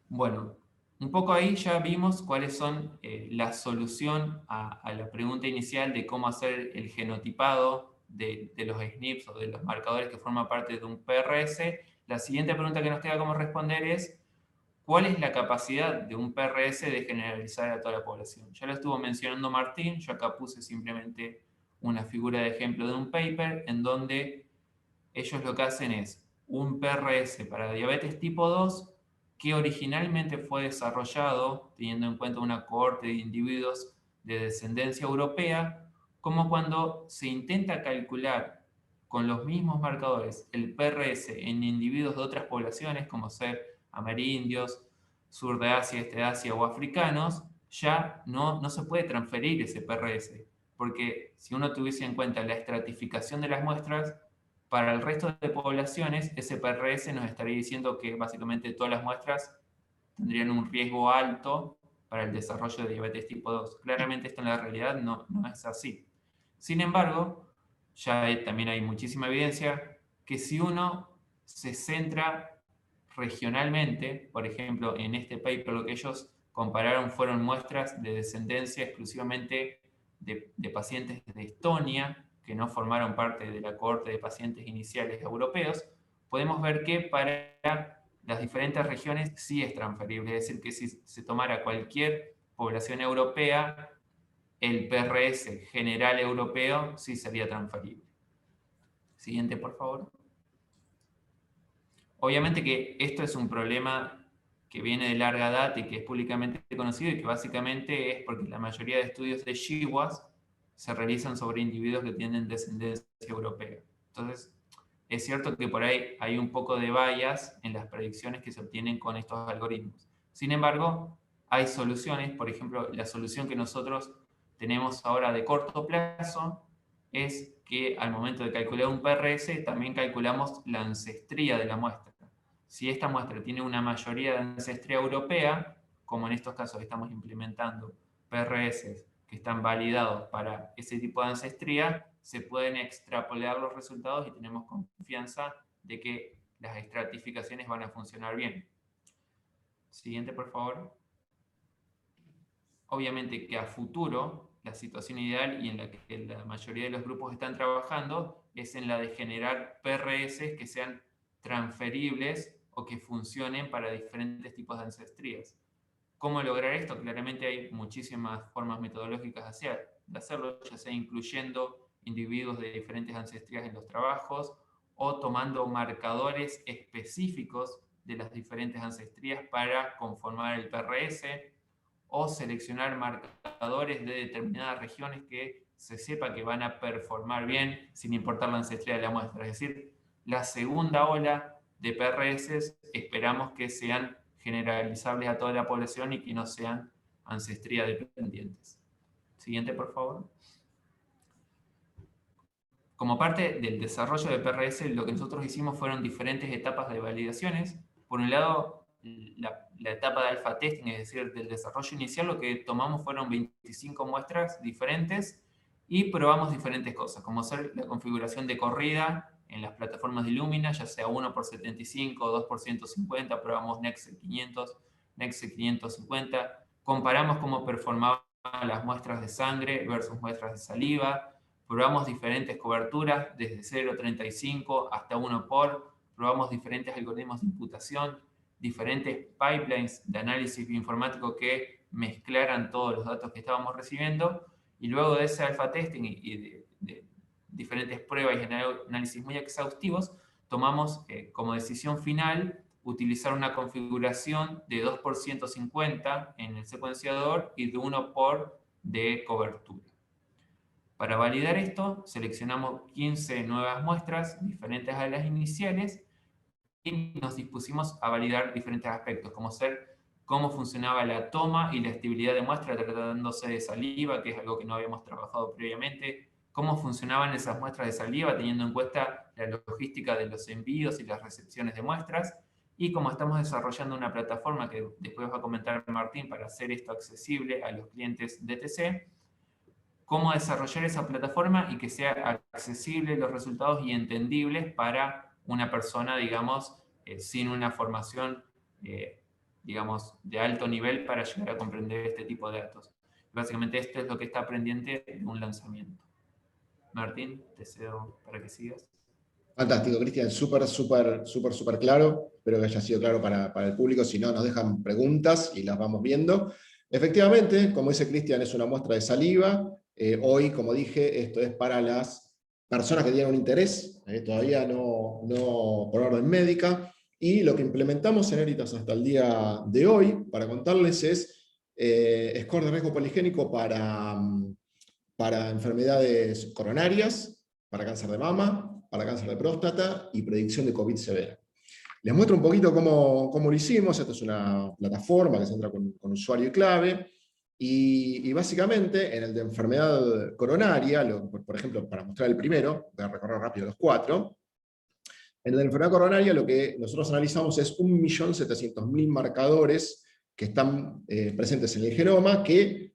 Bueno, un poco ahí ya vimos cuáles son la solución a la pregunta inicial de cómo hacer el genotipado de los SNPs o de los marcadores que forman parte de un PRS. La siguiente pregunta que nos queda como responder es ¿cuál es la capacidad de un PRS de generalizar a toda la población? Ya lo estuvo mencionando Martín, yo acá puse simplemente una figura de ejemplo de un paper en donde ellos lo que hacen es un PRS para diabetes tipo 2 que originalmente fue desarrollado teniendo en cuenta una cohorte de individuos de descendencia europea, como cuando se intenta calcular con los mismos marcadores el PRS en individuos de otras poblaciones, como ser amerindios, sur de Asia, este de Asia o africanos, ya no se puede transferir ese PRS, porque si uno tuviese en cuenta la estratificación de las muestras, para el resto de poblaciones, ese PRS nos estaría diciendo que básicamente todas las muestras tendrían un riesgo alto para el desarrollo de diabetes tipo 2. Claramente esto en la realidad no es así. Sin embargo, también hay muchísima evidencia que si uno se centra regionalmente, por ejemplo, en este paper lo que ellos compararon fueron muestras de descendencia exclusivamente de pacientes de Estonia, que no formaron parte de la cohorte de pacientes iniciales europeos, podemos ver que para las diferentes regiones sí es transferible, es decir, que si se tomara cualquier población europea, el PRS general europeo sí sería transferible. Siguiente, por favor. Obviamente que esto es un problema que viene de larga data y que es públicamente conocido y que básicamente es porque la mayoría de estudios de GWAS se realizan sobre individuos que tienen descendencia europea. Entonces, es cierto que por ahí hay un poco de bias en las predicciones que se obtienen con estos algoritmos. Sin embargo, hay soluciones, por ejemplo, la solución que nosotros tenemos ahora de corto plazo es que al momento de calcular un PRS también calculamos la ancestría de la muestra. Si esta muestra tiene una mayoría de ancestría europea, como en estos casos estamos implementando PRS que están validados para ese tipo de ancestría, se pueden extrapolar los resultados y tenemos confianza de que las estratificaciones van a funcionar bien. Siguiente, por favor. Obviamente que a futuro, la situación ideal y en la que la mayoría de los grupos están trabajando es en la de generar PRS que sean transferibles o que funcionen para diferentes tipos de ancestrías. ¿Cómo lograr esto? Claramente hay muchísimas formas metodológicas de hacerlo, ya sea incluyendo individuos de diferentes ancestrías en los trabajos o tomando marcadores específicos de las diferentes ancestrías para conformar el PRS o seleccionar marcadores de determinadas regiones que se sepa que van a performar bien sin importar la ancestría de la muestra. Es decir, la segunda ola de PRS esperamos que sean generalizables a toda la población y que no sean ancestría dependientes. Siguiente, por favor. Como parte del desarrollo de PRS, lo que nosotros hicimos fueron diferentes etapas de validaciones. Por un lado, la etapa de alfa testing, es decir, del desarrollo inicial, lo que tomamos fueron 25 muestras diferentes y probamos diferentes cosas, como ser la configuración de corrida en las plataformas de Illumina, ya sea 1x75 o 2x150, probamos Nexel 500, Nexel 550, comparamos cómo performaban las muestras de sangre versus muestras de saliva, probamos diferentes coberturas desde 0,35 hasta 1 por, probamos diferentes algoritmos de imputación, diferentes pipelines de análisis bioinformático que mezclaran todos los datos que estábamos recibiendo, y luego de ese alfa testing y de diferentes pruebas y análisis muy exhaustivos, tomamos como decisión final utilizar una configuración de 2x150 en el secuenciador y de 1 por de cobertura. Para validar esto, seleccionamos 15 nuevas muestras diferentes a las iniciales y nos dispusimos a validar diferentes aspectos, como ser cómo funcionaba la toma y la estabilidad de muestra tratándose de saliva, que es algo que no habíamos trabajado previamente, cómo funcionaban esas muestras de saliva teniendo en cuenta la logística de los envíos y las recepciones de muestras, y como estamos desarrollando una plataforma que después va a comentar Martín para hacer esto accesible a los clientes DTC, cómo desarrollar esa plataforma y que sea accesible los resultados y entendibles para una persona, digamos, sin una formación, digamos, de alto nivel para llegar a comprender este tipo de datos. Básicamente esto es lo que está pendiente de un lanzamiento. Martín, te cedo para que sigas. Fantástico, Cristian, súper claro. Espero que haya sido claro para el público. Si no, nos dejan preguntas y las vamos viendo. Efectivamente, como dice Cristian, es una muestra de saliva. Hoy, como dije, esto es para las personas que tienen un interés, todavía no por orden médica, y lo que implementamos en Eritas hasta el día de hoy, para contarles, es score de riesgo poligénico para enfermedades coronarias, para cáncer de mama, para cáncer de próstata y predicción de COVID severa. Les muestro un poquito cómo lo hicimos. Esta es una plataforma que se entra con usuario y clave, y básicamente en el de enfermedad coronaria, por ejemplo, para mostrar el primero, voy a recorrer rápido los 4, en el de enfermedad coronaria lo que nosotros analizamos es 1.700.000 marcadores que están presentes en el genoma, que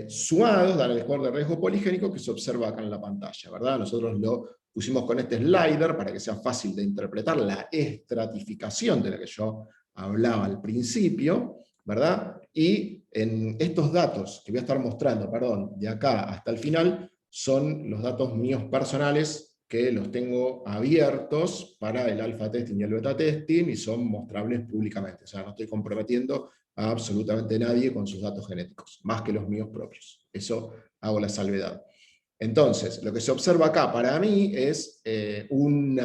sumados dan el score de riesgo poligénico que se observa acá en la pantalla, ¿verdad? Nosotros lo pusimos con este slider para que sea fácil de interpretar la estratificación de la que yo hablaba al principio, ¿verdad? Y en estos datos que voy a estar mostrando, perdón, de acá hasta el final, son los datos míos personales que los tengo abiertos para el alfa testing y el beta testing, y son mostrables públicamente. O sea, no estoy comprometiendo a absolutamente nadie con sus datos genéticos, más que los míos propios. Eso hago la salvedad. Entonces, lo que se observa acá para mí es un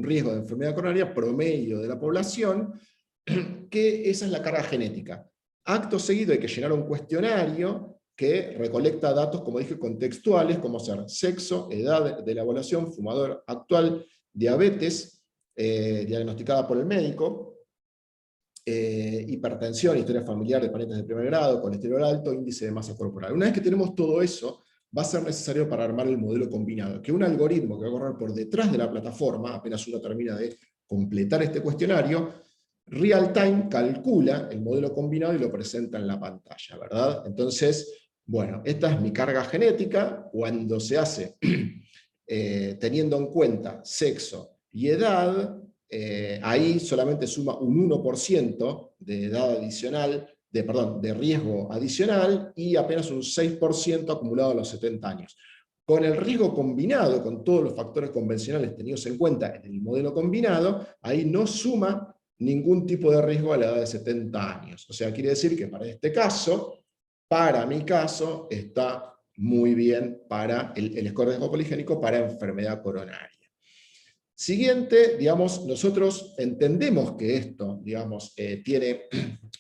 riesgo de enfermedad coronaria promedio de la población, que esa es la carga genética. Acto seguido hay que llenar un cuestionario que recolecta datos, como dije, contextuales, como ser sexo, edad de la población, fumador actual, diabetes, diagnosticada por el médico, hipertensión, historia familiar de parientes de primer grado, colesterol alto, índice de masa corporal. Una vez que tenemos todo eso, va a ser necesario para armar el modelo combinado, que un algoritmo que va a correr por detrás de la plataforma, apenas uno termina de completar este cuestionario, real time calcula el modelo combinado y lo presenta en la pantalla, ¿verdad? Entonces, bueno, esta es mi carga genética. Cuando se hace teniendo en cuenta sexo y edad, ahí solamente suma un 1% de edad adicional, de riesgo adicional, y apenas un 6% acumulado a los 70 años. Con el riesgo combinado, con todos los factores convencionales tenidos en cuenta en el modelo combinado, ahí no suma ningún tipo de riesgo a la edad de 70 años. O sea, quiere decir que para este caso, para mi caso, está muy bien para el score de riesgo poligénico para enfermedad coronaria. Siguiente, digamos, nosotros entendemos que esto, digamos, tiene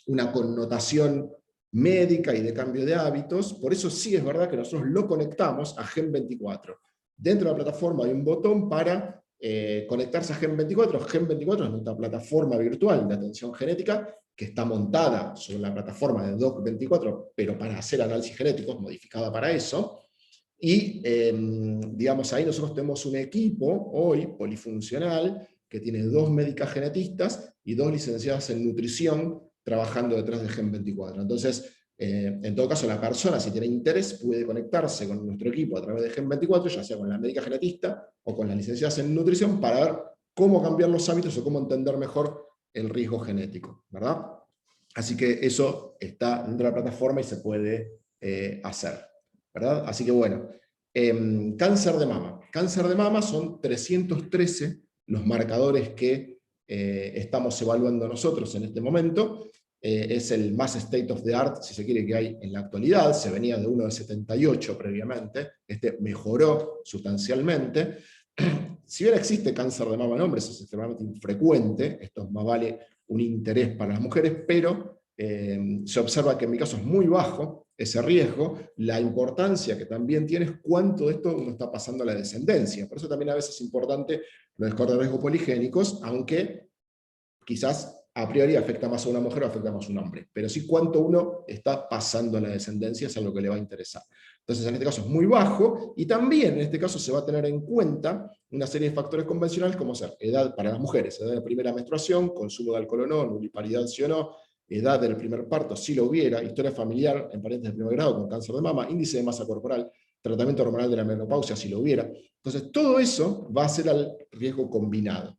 una connotación médica y de cambio de hábitos, por eso sí es verdad que nosotros lo conectamos a Gen24. Dentro de la plataforma hay un botón para conectarse a Gen24. Gen24 es nuestra plataforma virtual de atención genética, que está montada sobre la plataforma de Doc24, pero para hacer análisis genéticos, modificada para eso. Y digamos, ahí nosotros tenemos un equipo hoy polifuncional que tiene 2 médicas genetistas y 2 licenciadas en nutrición trabajando detrás de Gen24. Entonces, en todo caso, la persona, si tiene interés, puede conectarse con nuestro equipo a través de Gen24, ya sea con la médica genetista o con las licenciadas en nutrición, para ver cómo cambiar los hábitos o cómo entender mejor el riesgo genético, ¿verdad? Así que eso está dentro de la plataforma y se puede hacer, ¿verdad? Así que bueno, cáncer de mama. Cáncer de mama son 313 los marcadores que estamos evaluando nosotros en este momento. Es el más state of the art, si se quiere, que hay en la actualidad. Se venía de uno de 78 previamente, este mejoró sustancialmente. Si bien existe cáncer de mama en hombres, es extremadamente infrecuente, esto más vale un interés para las mujeres, pero se observa que en mi caso es muy bajo ese riesgo. La importancia que también tiene es cuánto de esto uno está pasando a la descendencia. Por eso también a veces es importante los scores de riesgo poligénicos, aunque quizás a priori afecta más a una mujer o afecta más a un hombre, pero sí cuánto uno está pasando a la descendencia es algo que le va a interesar. Entonces en este caso es muy bajo, y también en este caso se va a tener en cuenta una serie de factores convencionales como ser edad para las mujeres, edad de primera menstruación, consumo de alcohol o no, nulliparidad sí o no, edad del primer parto si lo hubiera, historia familiar en parientes de primer grado con cáncer de mama, índice de masa corporal, tratamiento hormonal de la menopausia si lo hubiera. Entonces todo eso va a ser al riesgo combinado.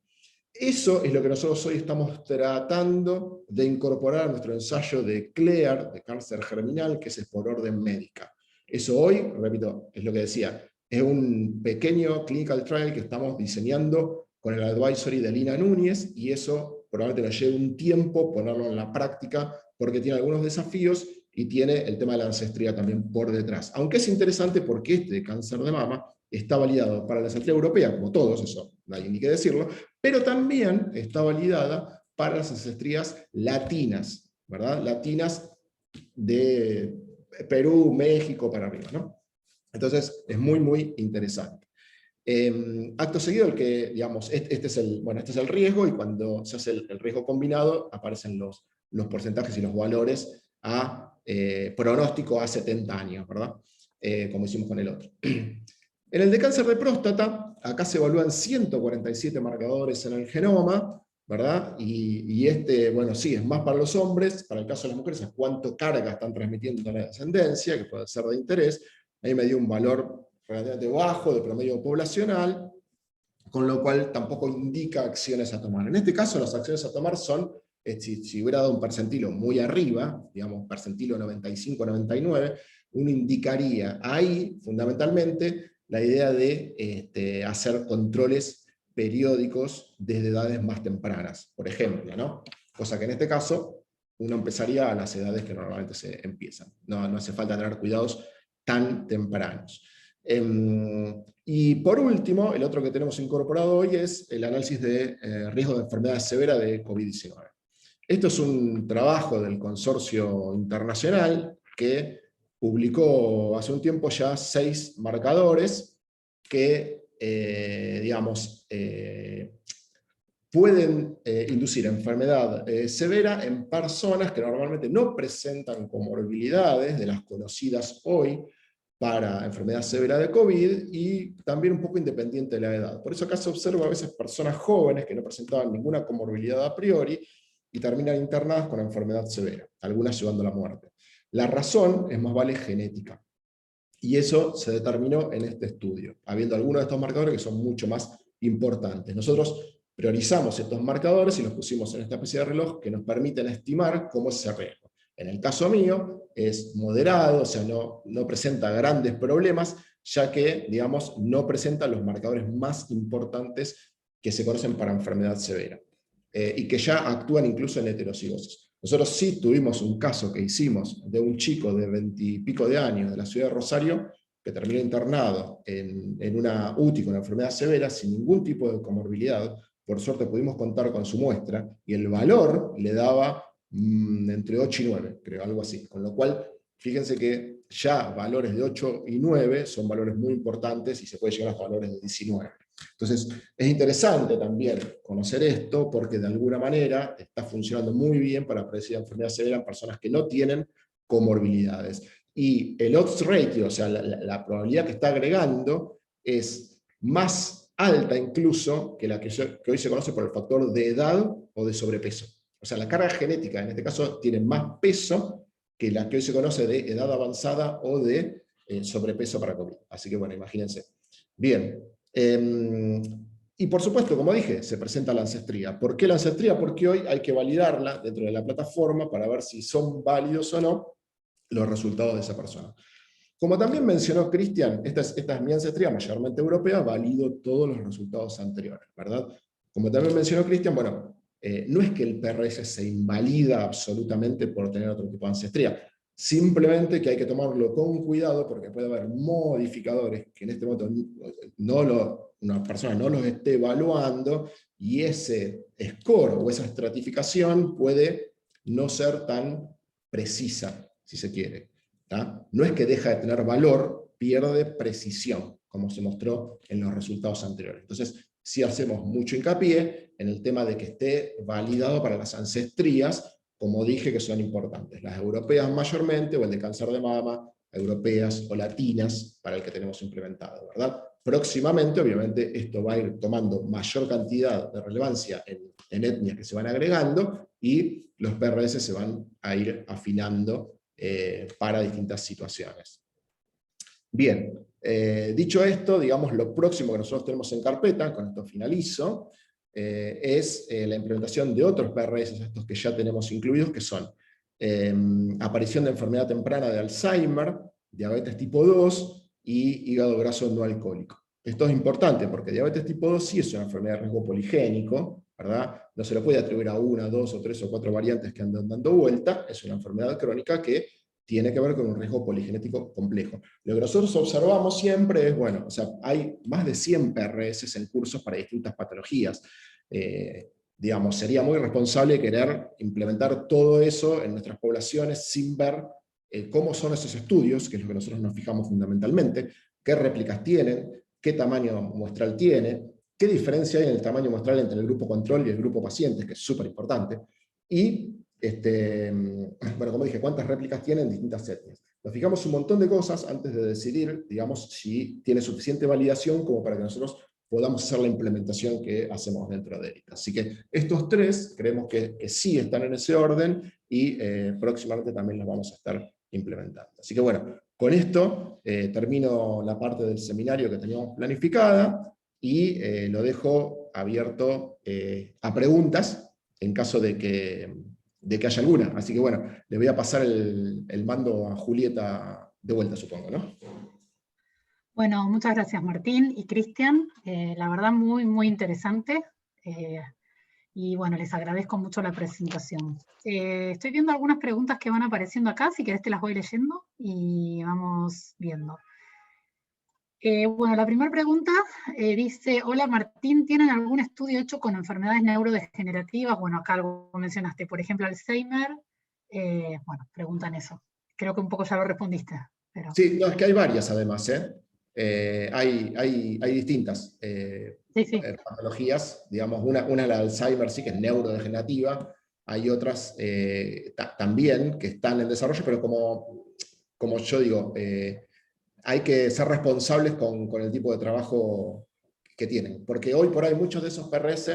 Eso es lo que nosotros hoy estamos tratando de incorporar a nuestro ensayo de CLEAR, de cáncer germinal, que es por orden médica. Eso hoy, repito, es lo que decía, es un pequeño clinical trial que estamos diseñando con el advisory de Lina Núñez, y eso probablemente nos lleve un tiempo ponerlo en la práctica, porque tiene algunos desafíos y tiene el tema de la ancestría también por detrás. Aunque es interesante porque este cáncer de mama está validado para la ancestría europea, como todos, eso no hay ni que decirlo, pero también está validada para las ancestrías latinas, ¿verdad? Latinas de Perú, México, para arriba, ¿no? Entonces, es muy, muy interesante. Acto seguido, digamos, este es el riesgo, y cuando se hace el riesgo combinado, aparecen los porcentajes y los valores a pronóstico a 70 años, ¿verdad? Como hicimos con el otro. En el de cáncer de próstata, acá se evalúan 147 marcadores en el genoma, ¿verdad? Y bueno, sí, es más para los hombres. Para el caso de las mujeres es cuánto carga están transmitiendo en la descendencia, que puede ser de interés. Ahí me dio un valor relativamente bajo de promedio poblacional, con lo cual tampoco indica acciones a tomar. En este caso, las acciones a tomar son, si hubiera dado un percentilo muy arriba, digamos percentilo 95-99, uno indicaría ahí, fundamentalmente, la idea de hacer controles periódicos desde edades más tempranas, por ejemplo, ¿no? Cosa que en este caso uno empezaría a las edades que normalmente se empiezan. No hace falta tener cuidados tan tempranos. Y por último, el otro que tenemos incorporado hoy es el análisis de riesgo de enfermedad severa de COVID-19. Esto es un trabajo del consorcio internacional que publicó hace un tiempo ya 6 marcadores que, pueden inducir enfermedad severa en personas que normalmente no presentan comorbilidades de las conocidas hoy para enfermedad severa de COVID, y también un poco independiente de la edad. Por eso acá se observa a veces personas jóvenes que no presentaban ninguna comorbilidad a priori y terminan internadas con enfermedad severa, algunas llevando a la muerte. La razón es más vale genética, y eso se determinó en este estudio, habiendo algunos de estos marcadores que son mucho más importantes. Nosotros priorizamos estos marcadores y los pusimos en esta especie de reloj que nos permiten estimar cómo es ese riesgo. En el caso mío es moderado, o sea, no presenta grandes problemas, ya que, digamos, no presenta los marcadores más importantes que se conocen para enfermedad severa, y que ya actúan incluso en heterocigosis. Nosotros sí tuvimos un caso que hicimos de un chico de 20 y pico de años de la ciudad de Rosario, que terminó internado en una UTI con enfermedad severa, sin ningún tipo de comorbilidad. Por suerte pudimos contar con su muestra, y el valor le daba entre 8 y 9, creo, algo así. Con lo cual, fíjense que ya valores de 8 y 9 son valores muy importantes, y se puede llegar hasta valores de 19. Entonces, es interesante también conocer esto, porque de alguna manera está funcionando muy bien para predecir enfermedad severa en personas que no tienen comorbilidades. Y el odds ratio, o sea, la probabilidad que está agregando, es más alta incluso que la que hoy se conoce por el factor de edad o de sobrepeso. O sea, la carga genética en este caso tiene más peso que la que hoy se conoce de edad avanzada o de sobrepeso para COVID. Así que bueno, imagínense. Bien. Y por supuesto, como dije, se presenta la ancestría. ¿Por qué la ancestría? Porque hoy hay que validarla dentro de la plataforma para ver si son válidos o no los resultados de esa persona. Como también mencionó Cristian, esta es mi ancestría mayormente europea, valido todos los resultados anteriores, ¿verdad? Como también mencionó Cristian, bueno, no es que el PRS se invalida absolutamente por tener otro tipo de ancestría, simplemente que hay que tomarlo con cuidado, porque puede haber modificadores que en este momento una persona no los esté evaluando, y ese score o esa estratificación puede no ser tan precisa, si se quiere. ¿tá? No es que deja de tener valor, pierde precisión, como se mostró en los resultados anteriores. Entonces, sí hacemos mucho hincapié en el tema de que esté validado para las ancestrías, como dije, que son importantes. Las europeas mayormente, o el de cáncer de mama, europeas o latinas, para el que tenemos implementado, ¿verdad? Próximamente, obviamente, esto va a ir tomando mayor cantidad de relevancia en etnias que se van agregando, y los PRS se van a ir afinando para distintas situaciones. Bien, dicho esto, digamos, lo próximo que nosotros tenemos en carpeta, con esto finalizo, es la implementación de otros PRS, estos que ya tenemos incluidos, que son aparición de enfermedad temprana de Alzheimer, diabetes tipo 2 y hígado graso no alcohólico. Esto es importante porque diabetes tipo 2 sí es una enfermedad de riesgo poligénico, ¿verdad? No se le puede atribuir a 1, 2 o 3 o 4 variantes que andan dando vuelta, es una enfermedad crónica que tiene que ver con un riesgo poligenético complejo. Lo que nosotros observamos siempre es, bueno, o sea, hay más de 100 PRS en cursos para distintas patologías. Digamos, sería muy irresponsable querer implementar todo eso en nuestras poblaciones sin ver cómo son esos estudios, que es lo que nosotros nos fijamos fundamentalmente, qué réplicas tienen, qué tamaño muestral tiene, qué diferencia hay en el tamaño muestral entre el grupo control y el grupo pacientes, que es súper importante, y, bueno, como dije, cuántas réplicas tienen distintas etnias. Nos fijamos un montón de cosas antes de decidir, digamos, si tiene suficiente validación como para que nosotros podamos hacer la implementación que hacemos dentro de ERIC. Así que estos tres creemos que sí están en ese orden y próximamente también los vamos a estar implementando. Así que bueno, con esto termino la parte del seminario que teníamos planificada y lo dejo abierto a preguntas en caso de que haya alguna. Así que bueno, le voy a pasar el mando a Julieta de vuelta, supongo, ¿no? Bueno, muchas gracias Martín y Cristian. La verdad muy, muy interesante. Y bueno, les agradezco mucho la presentación. Estoy viendo algunas preguntas que van apareciendo acá, si querés te las voy leyendo y vamos viendo. Bueno, la primera pregunta dice, hola Martín, ¿tienen algún estudio hecho con enfermedades neurodegenerativas? Bueno, acá algo mencionaste, por ejemplo, Alzheimer. Bueno, preguntan eso. Creo que un poco ya lo respondiste. Pero... Sí, no, es que hay varias además, hay distintas patologías, digamos, una la de Alzheimer sí que es neurodegenerativa, hay otras también que están en desarrollo, pero como yo digo, hay que ser responsables con el tipo de trabajo que tienen, porque hoy por ahí muchos de esos PRS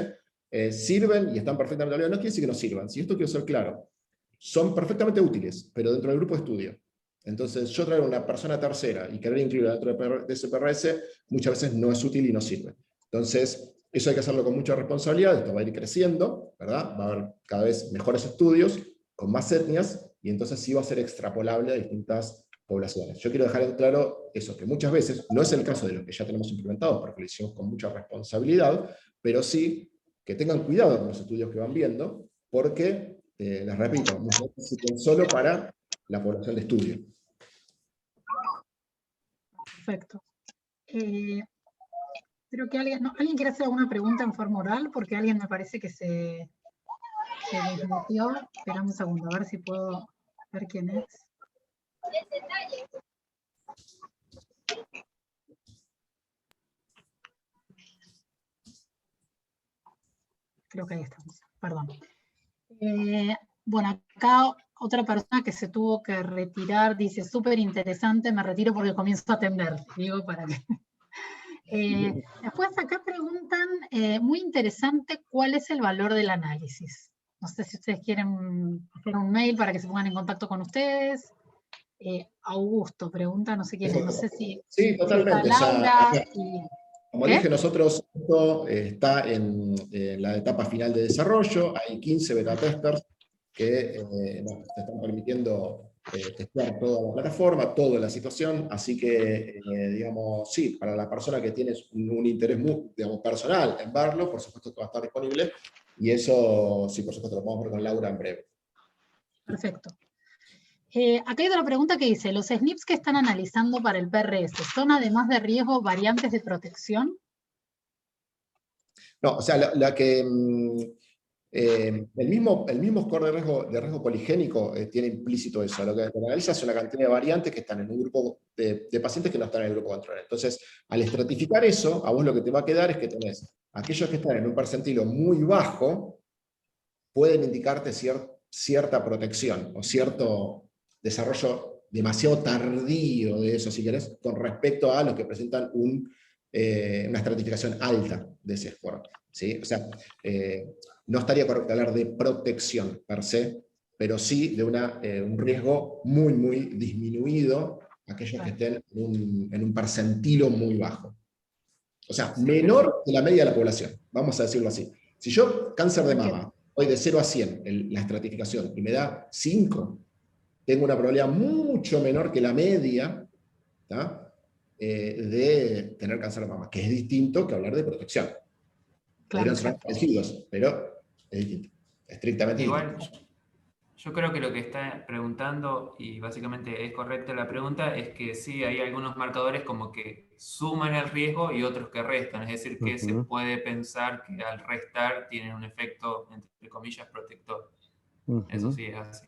sirven y están perfectamente validados. No quiere decir que no sirvan, si esto quiero ser claro, son perfectamente útiles, pero dentro del grupo de estudio. Entonces, yo traer una persona tercera y querer incluirla dentro de ese PRS, muchas veces no es útil y no sirve. Entonces, eso hay que hacerlo con mucha responsabilidad, esto va a ir creciendo, ¿verdad? Va a haber cada vez mejores estudios, con más etnias, y entonces sí va a ser extrapolable a distintas poblaciones. Yo quiero dejar en claro eso, que muchas veces, no es el caso de los que ya tenemos implementados, porque lo hicimos con mucha responsabilidad, pero sí que tengan cuidado con los estudios que van viendo, porque, les repito, muchas veces sirven solo para la población de estudio. Perfecto. Creo que alguien quiere hacer alguna pregunta en forma oral, porque alguien me parece que se desmutió. Esperame un segundo, a ver si puedo ver quién es. Creo que ahí estamos, perdón. Bueno, acá otra persona que se tuvo que retirar dice, súper interesante, me retiro porque comienzo a atender. Digo, para que... después acá preguntan, muy interesante, ¿cuál es el valor del análisis? No sé si ustedes quieren hacer un mail para que se pongan en contacto con ustedes. Augusto pregunta, no sé quién es, no sé si... Sí, totalmente. Si está Laura como dije, nosotros esto está en la etapa final de desarrollo, hay 15 beta testers que nos están permitiendo testear toda la plataforma, toda la situación, así que, digamos, sí, para la persona que tiene un interés muy, digamos, personal en verlo, por supuesto que va a estar disponible, y eso, sí, por supuesto, lo podemos ver con Laura en breve. Perfecto. Acá hay otra pregunta que dice, ¿los SNPs que están analizando para el PRS son además de riesgo variantes de protección? No, o sea, el mismo score de riesgo poligénico tiene implícito eso. Lo que analiza es una cantidad de variantes que están en un grupo de pacientes que no están en el grupo control. Entonces, al estratificar eso, a vos lo que te va a quedar es que tenés aquellos que están en un percentilo muy bajo, pueden indicarte cierta protección o cierto desarrollo demasiado tardío de eso, si querés, con respecto a los que presentan una estratificación alta de ese score. ¿Sí? O sea, no estaría correcto hablar de protección per se, pero sí de un riesgo muy, muy disminuido aquellos que estén en un percentilo muy bajo. O sea, menor que la media de la población, vamos a decirlo así. Si yo, cáncer de mama, voy de 0 a 100 en la estratificación y me da 5, tengo una probabilidad mucho menor que la media, de tener cáncer de mama, que es distinto que hablar de protección. Podrían ser parecidos, pero es distinto, estrictamente igual, distinto. Yo creo que lo que está preguntando, y básicamente es correcta la pregunta, es que sí, hay algunos marcadores como que suman el riesgo y otros que restan. Es decir, que se puede pensar que al restar tienen un efecto, entre comillas, protector. Eso sí es así.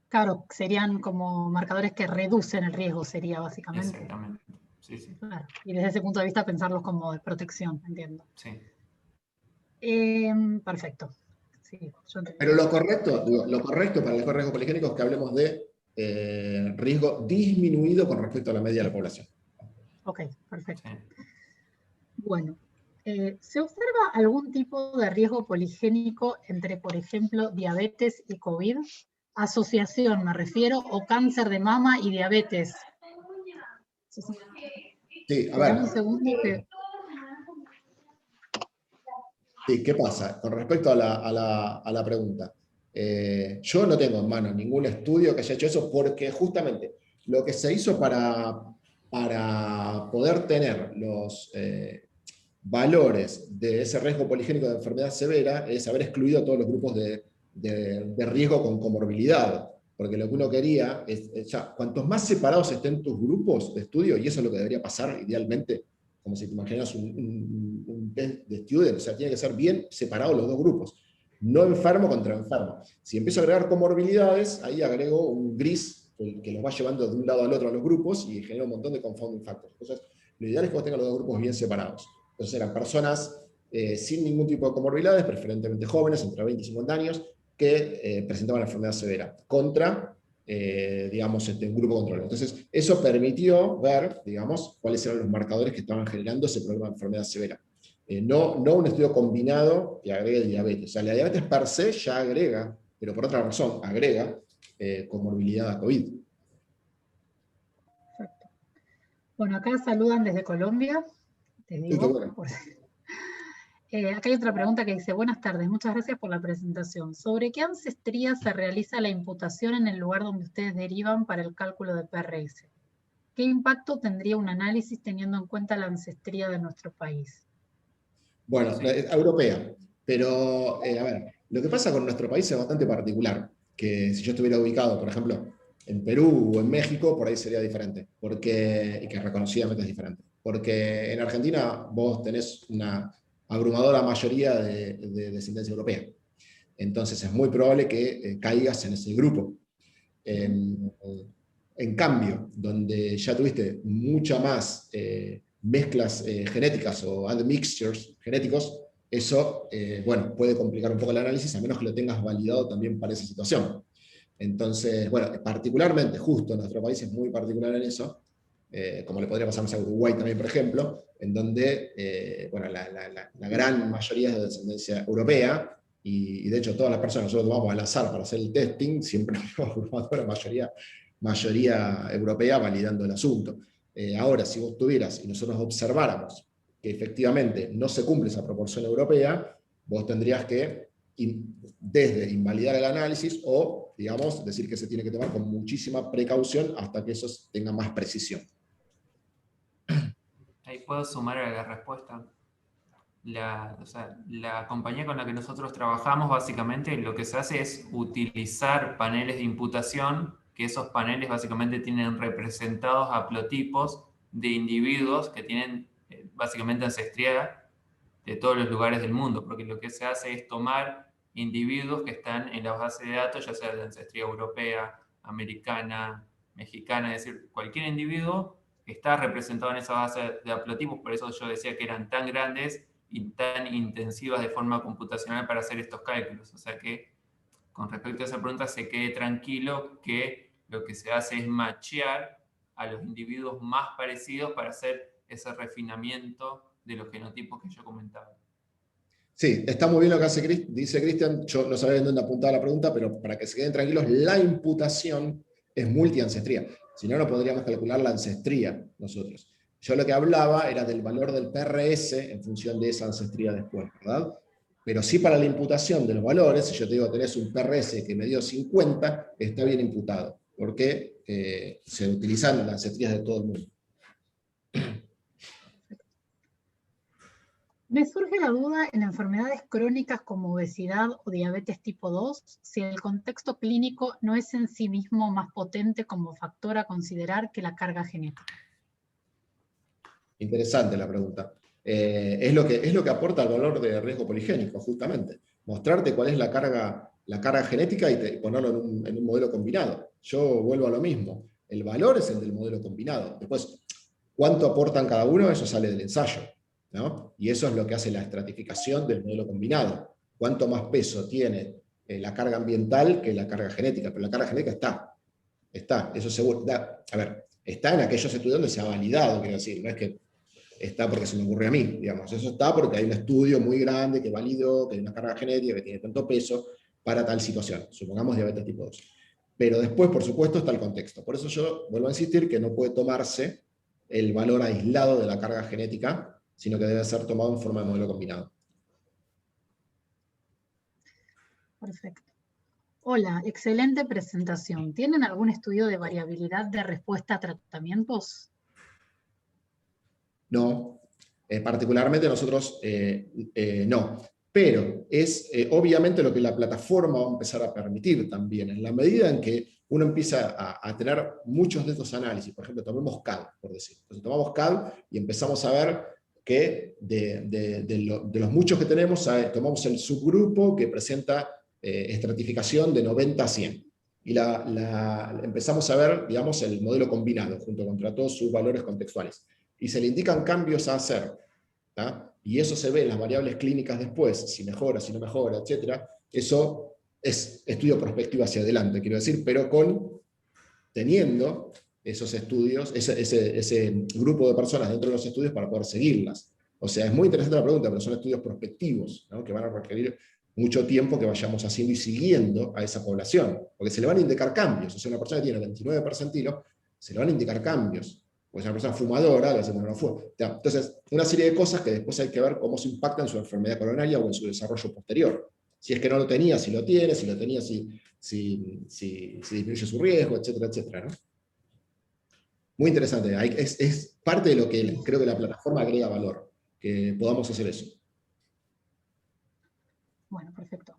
Claro, serían como marcadores que reducen el riesgo, sería básicamente. Exactamente. Sí, sí. Claro. Y desde ese punto de vista pensarlos como de protección, entiendo. Sí. Perfecto. Sí, yo entendí. Pero lo correcto para el riesgo poligénico es que hablemos de riesgo disminuido con respecto a la media de la población. Ok, perfecto. Sí. Bueno, ¿se observa algún tipo de riesgo poligénico entre, por ejemplo, diabetes y COVID? Asociación, me refiero, o cáncer de mama y diabetes. Sí, a Esperame un ver. segundo que... Sí, ¿qué pasa? Con respecto a la pregunta, yo no tengo en mano ningún estudio que haya hecho eso porque justamente lo que se hizo para poder tener los valores de ese riesgo poligénico de enfermedad severa es haber excluido a todos los grupos de riesgo con comorbilidad. Porque lo que uno quería es, ya, cuantos más separados estén tus grupos de estudio, y eso es lo que debería pasar idealmente, como si te imaginas un test de student, o sea, tiene que ser bien separados los dos grupos, no enfermo contra enfermo. Si empiezo a agregar comorbilidades, ahí agrego un gris que los va llevando de un lado al otro a los grupos y genera un montón de confounding factors. Entonces, lo ideal es que vos tengas los dos grupos bien separados. Entonces eran personas sin ningún tipo de comorbilidades, preferentemente jóvenes, entre 20 y 50 años, que presentaban la enfermedad severa, contra digamos, un grupo control. Entonces, eso permitió ver, digamos, cuáles eran los marcadores que estaban generando ese problema de enfermedad severa. No un estudio combinado que agregue diabetes. O sea, la diabetes per se ya agrega, pero por otra razón, agrega comorbilidad a COVID. Perfecto. Bueno, acá saludan desde Colombia, te Sí, qué digo. bueno. Acá hay otra pregunta que dice, buenas tardes, muchas gracias por la presentación. ¿Sobre qué ancestría se realiza la imputación en el lugar donde ustedes derivan para el cálculo de PRS? ¿Qué impacto tendría un análisis teniendo en cuenta la ancestría de nuestro país? Bueno, Sí. europea. Pero, a ver, lo que pasa con nuestro país es bastante particular. Que si yo estuviera ubicado, por ejemplo, en Perú o en México, por ahí sería diferente. Y que reconocidamente es diferente. Porque en Argentina vos tenés una abrumadora mayoría de descendencia europea. Entonces es muy probable que caigas en ese grupo. En cambio, donde ya tuviste mucha más mezclas genéticas o admixtures genéticos, eso bueno, puede complicar un poco el análisis, a menos que lo tengas validado también para esa situación. Entonces, bueno, particularmente, justo nuestro país es muy particular en eso, como le podría pasar a Uruguay también, por ejemplo, en donde bueno, la gran mayoría es de descendencia europea, y de hecho todas las personas que nosotros tomamos al azar para hacer el testing, siempre nos la mayoría europea validando el asunto. Ahora, si vos tuvieras y nosotros observáramos que efectivamente no se cumple esa proporción europea, vos tendrías que desde invalidar el análisis o, digamos, decir que se tiene que tomar con muchísima precaución hasta que eso tenga más precisión. Ahí puedo sumar a la respuesta. La compañía con la que nosotros trabajamos, básicamente, lo que se hace es utilizar paneles de imputación, que esos paneles básicamente tienen representados haplotipos de individuos que tienen básicamente ancestría de todos los lugares del mundo, porque lo que se hace es tomar individuos que están en las bases de datos, ya sea de ancestría europea, americana, mexicana, es decir, cualquier individuo que está representado en esa base de haplotipos, por eso yo decía que eran tan grandes y tan intensivas de forma computacional para hacer estos cálculos. O sea que, con respecto a esa pregunta, se quede tranquilo que lo que se hace es machear a los individuos más parecidos para hacer ese refinamiento de los genotipos que yo comentaba. Sí, está muy bien lo que dice Cristian. Yo no sabía dónde apuntaba la pregunta, pero para que se queden tranquilos, la imputación es multiancestría. Si no, no podríamos calcular la ancestría nosotros. Yo lo que hablaba era del valor del PRS en función de esa ancestría después, ¿verdad? Pero sí para la imputación de los valores, si yo te digo tenés un PRS que me dio 50, está bien imputado, porque se utilizan las ancestrías de todo el mundo. Me surge la duda en enfermedades crónicas como obesidad o diabetes tipo 2, si el contexto clínico no es en sí mismo más potente como factor a considerar que la carga genética. Interesante la pregunta. Es lo que aporta el valor de riesgo poligénico, justamente. Mostrarte cuál es la carga genética y ponerlo en un modelo combinado. Yo vuelvo a lo mismo. El valor es el del modelo combinado. Después, ¿cuánto aportan cada uno? Eso sale del ensayo, ¿no? Y eso es lo que hace la estratificación del modelo combinado. Cuánto más peso tiene la carga ambiental que la carga genética. Pero la carga genética está. Eso seguro. A ver, está en aquellos estudios donde se ha validado, quiero decir. No es que está porque se me ocurre a mí, digamos. Eso está porque hay un estudio muy grande que validó que hay una carga genética que tiene tanto peso para tal situación. Supongamos diabetes tipo 2. Pero después, por supuesto, está el contexto. Por eso yo vuelvo a insistir que no puede tomarse el valor aislado de la carga genética, sino que debe ser tomado en forma de modelo combinado. Perfecto. Hola, excelente presentación. ¿Tienen algún estudio de variabilidad de respuesta a tratamientos? No, particularmente nosotros no. Pero es obviamente lo que la plataforma va a empezar a permitir también, en la medida en que uno empieza a tener muchos de estos análisis. Por ejemplo, tomemos CAD, por decir. Entonces tomamos CAD y empezamos a ver que de los muchos que tenemos, tomamos el subgrupo que presenta estratificación de 90 a 100. Y empezamos a ver, digamos, el modelo combinado, junto contra todos sus valores contextuales. Y se le indican cambios a hacer, ¿tá? Y eso se ve en las variables clínicas después, si mejora, si no mejora, etc. Eso es estudio prospectivo hacia adelante, quiero decir, pero teniendo esos estudios, ese grupo de personas dentro de los estudios para poder seguirlas. O sea, es muy interesante la pregunta, pero son estudios prospectivos, ¿no? Que van a requerir mucho tiempo que vayamos haciendo y siguiendo a esa población, porque se le van a indicar cambios. O sea, una persona que tiene 29 percentilo, se le van a indicar cambios. Pues una persona fumadora, le hacemos una fuma. Entonces, una serie de cosas que después hay que ver cómo se impactan en su enfermedad coronaria o en su desarrollo posterior. Si es que no lo tenía, si lo tiene, si lo tenía, si disminuye su riesgo, etcétera, etcétera, ¿no? Muy interesante. Es parte de lo que creo que la plataforma agrega valor, que podamos hacer eso. Bueno, perfecto.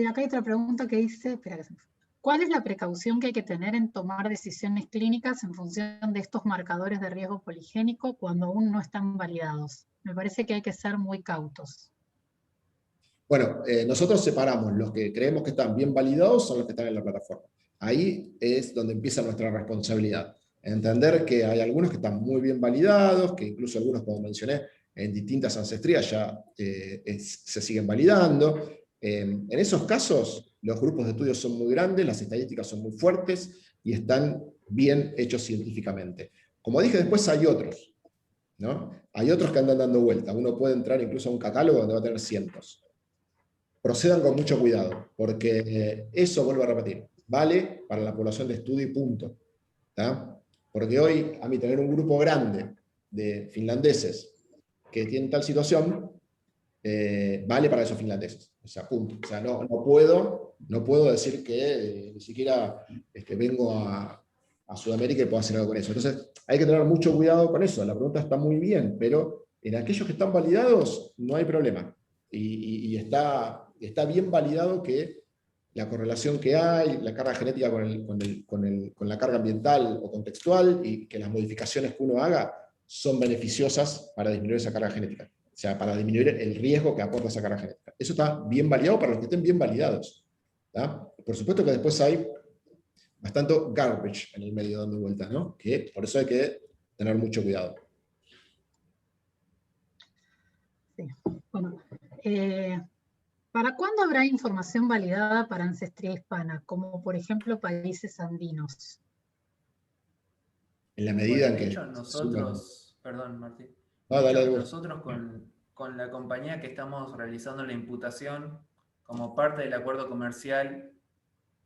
Acá hay otra pregunta que dice, espera que se me fue. ¿Cuál es la precaución que hay que tener en tomar decisiones clínicas en función de estos marcadores de riesgo poligénico cuando aún no están validados? Me parece que hay que ser muy cautos. Bueno, nosotros separamos los que creemos que están bien validados son los que están en la plataforma. Ahí es donde empieza nuestra responsabilidad. Entender que hay algunos que están muy bien validados, que incluso algunos, como mencioné, en distintas ancestrías ya se siguen validando. En esos casos, los grupos de estudios son muy grandes, las estadísticas son muy fuertes y están bien hechos científicamente. Como dije, después hay otros, ¿no? Hay otros que andan dando vuelta. Uno puede entrar incluso a un catálogo donde va a tener cientos. Procedan con mucho cuidado, porque eso, vuelvo a repetir, vale para la población de estudio y punto. ¿Tá? Porque hoy, a mí tener un grupo grande de finlandeses que tienen tal situación, vale para esos finlandeses. O sea, punto. O sea, no puedo decir que ni siquiera vengo a Sudamérica y puedo hacer algo con eso. Entonces, hay que tener mucho cuidado con eso. La pregunta está muy bien, pero en aquellos que están validados no hay problema. Y está bien validado que la correlación que hay, la carga genética con la carga ambiental o contextual, y que las modificaciones que uno haga son beneficiosas para disminuir esa carga genética. O sea, para disminuir el riesgo que aporta esa carga genética. Eso está bien validado para los que estén bien validados. ¿Tá? Por supuesto que después hay bastante garbage en el medio dando vueltas, ¿no? Que por eso hay que tener mucho cuidado. Sí. Bueno, ¿para cuándo habrá información validada para ancestría hispana, como por ejemplo países andinos? En la medida en que... De hecho, nosotros, perdón Martín, nosotros con la compañía que estamos realizando la imputación, como parte del acuerdo comercial,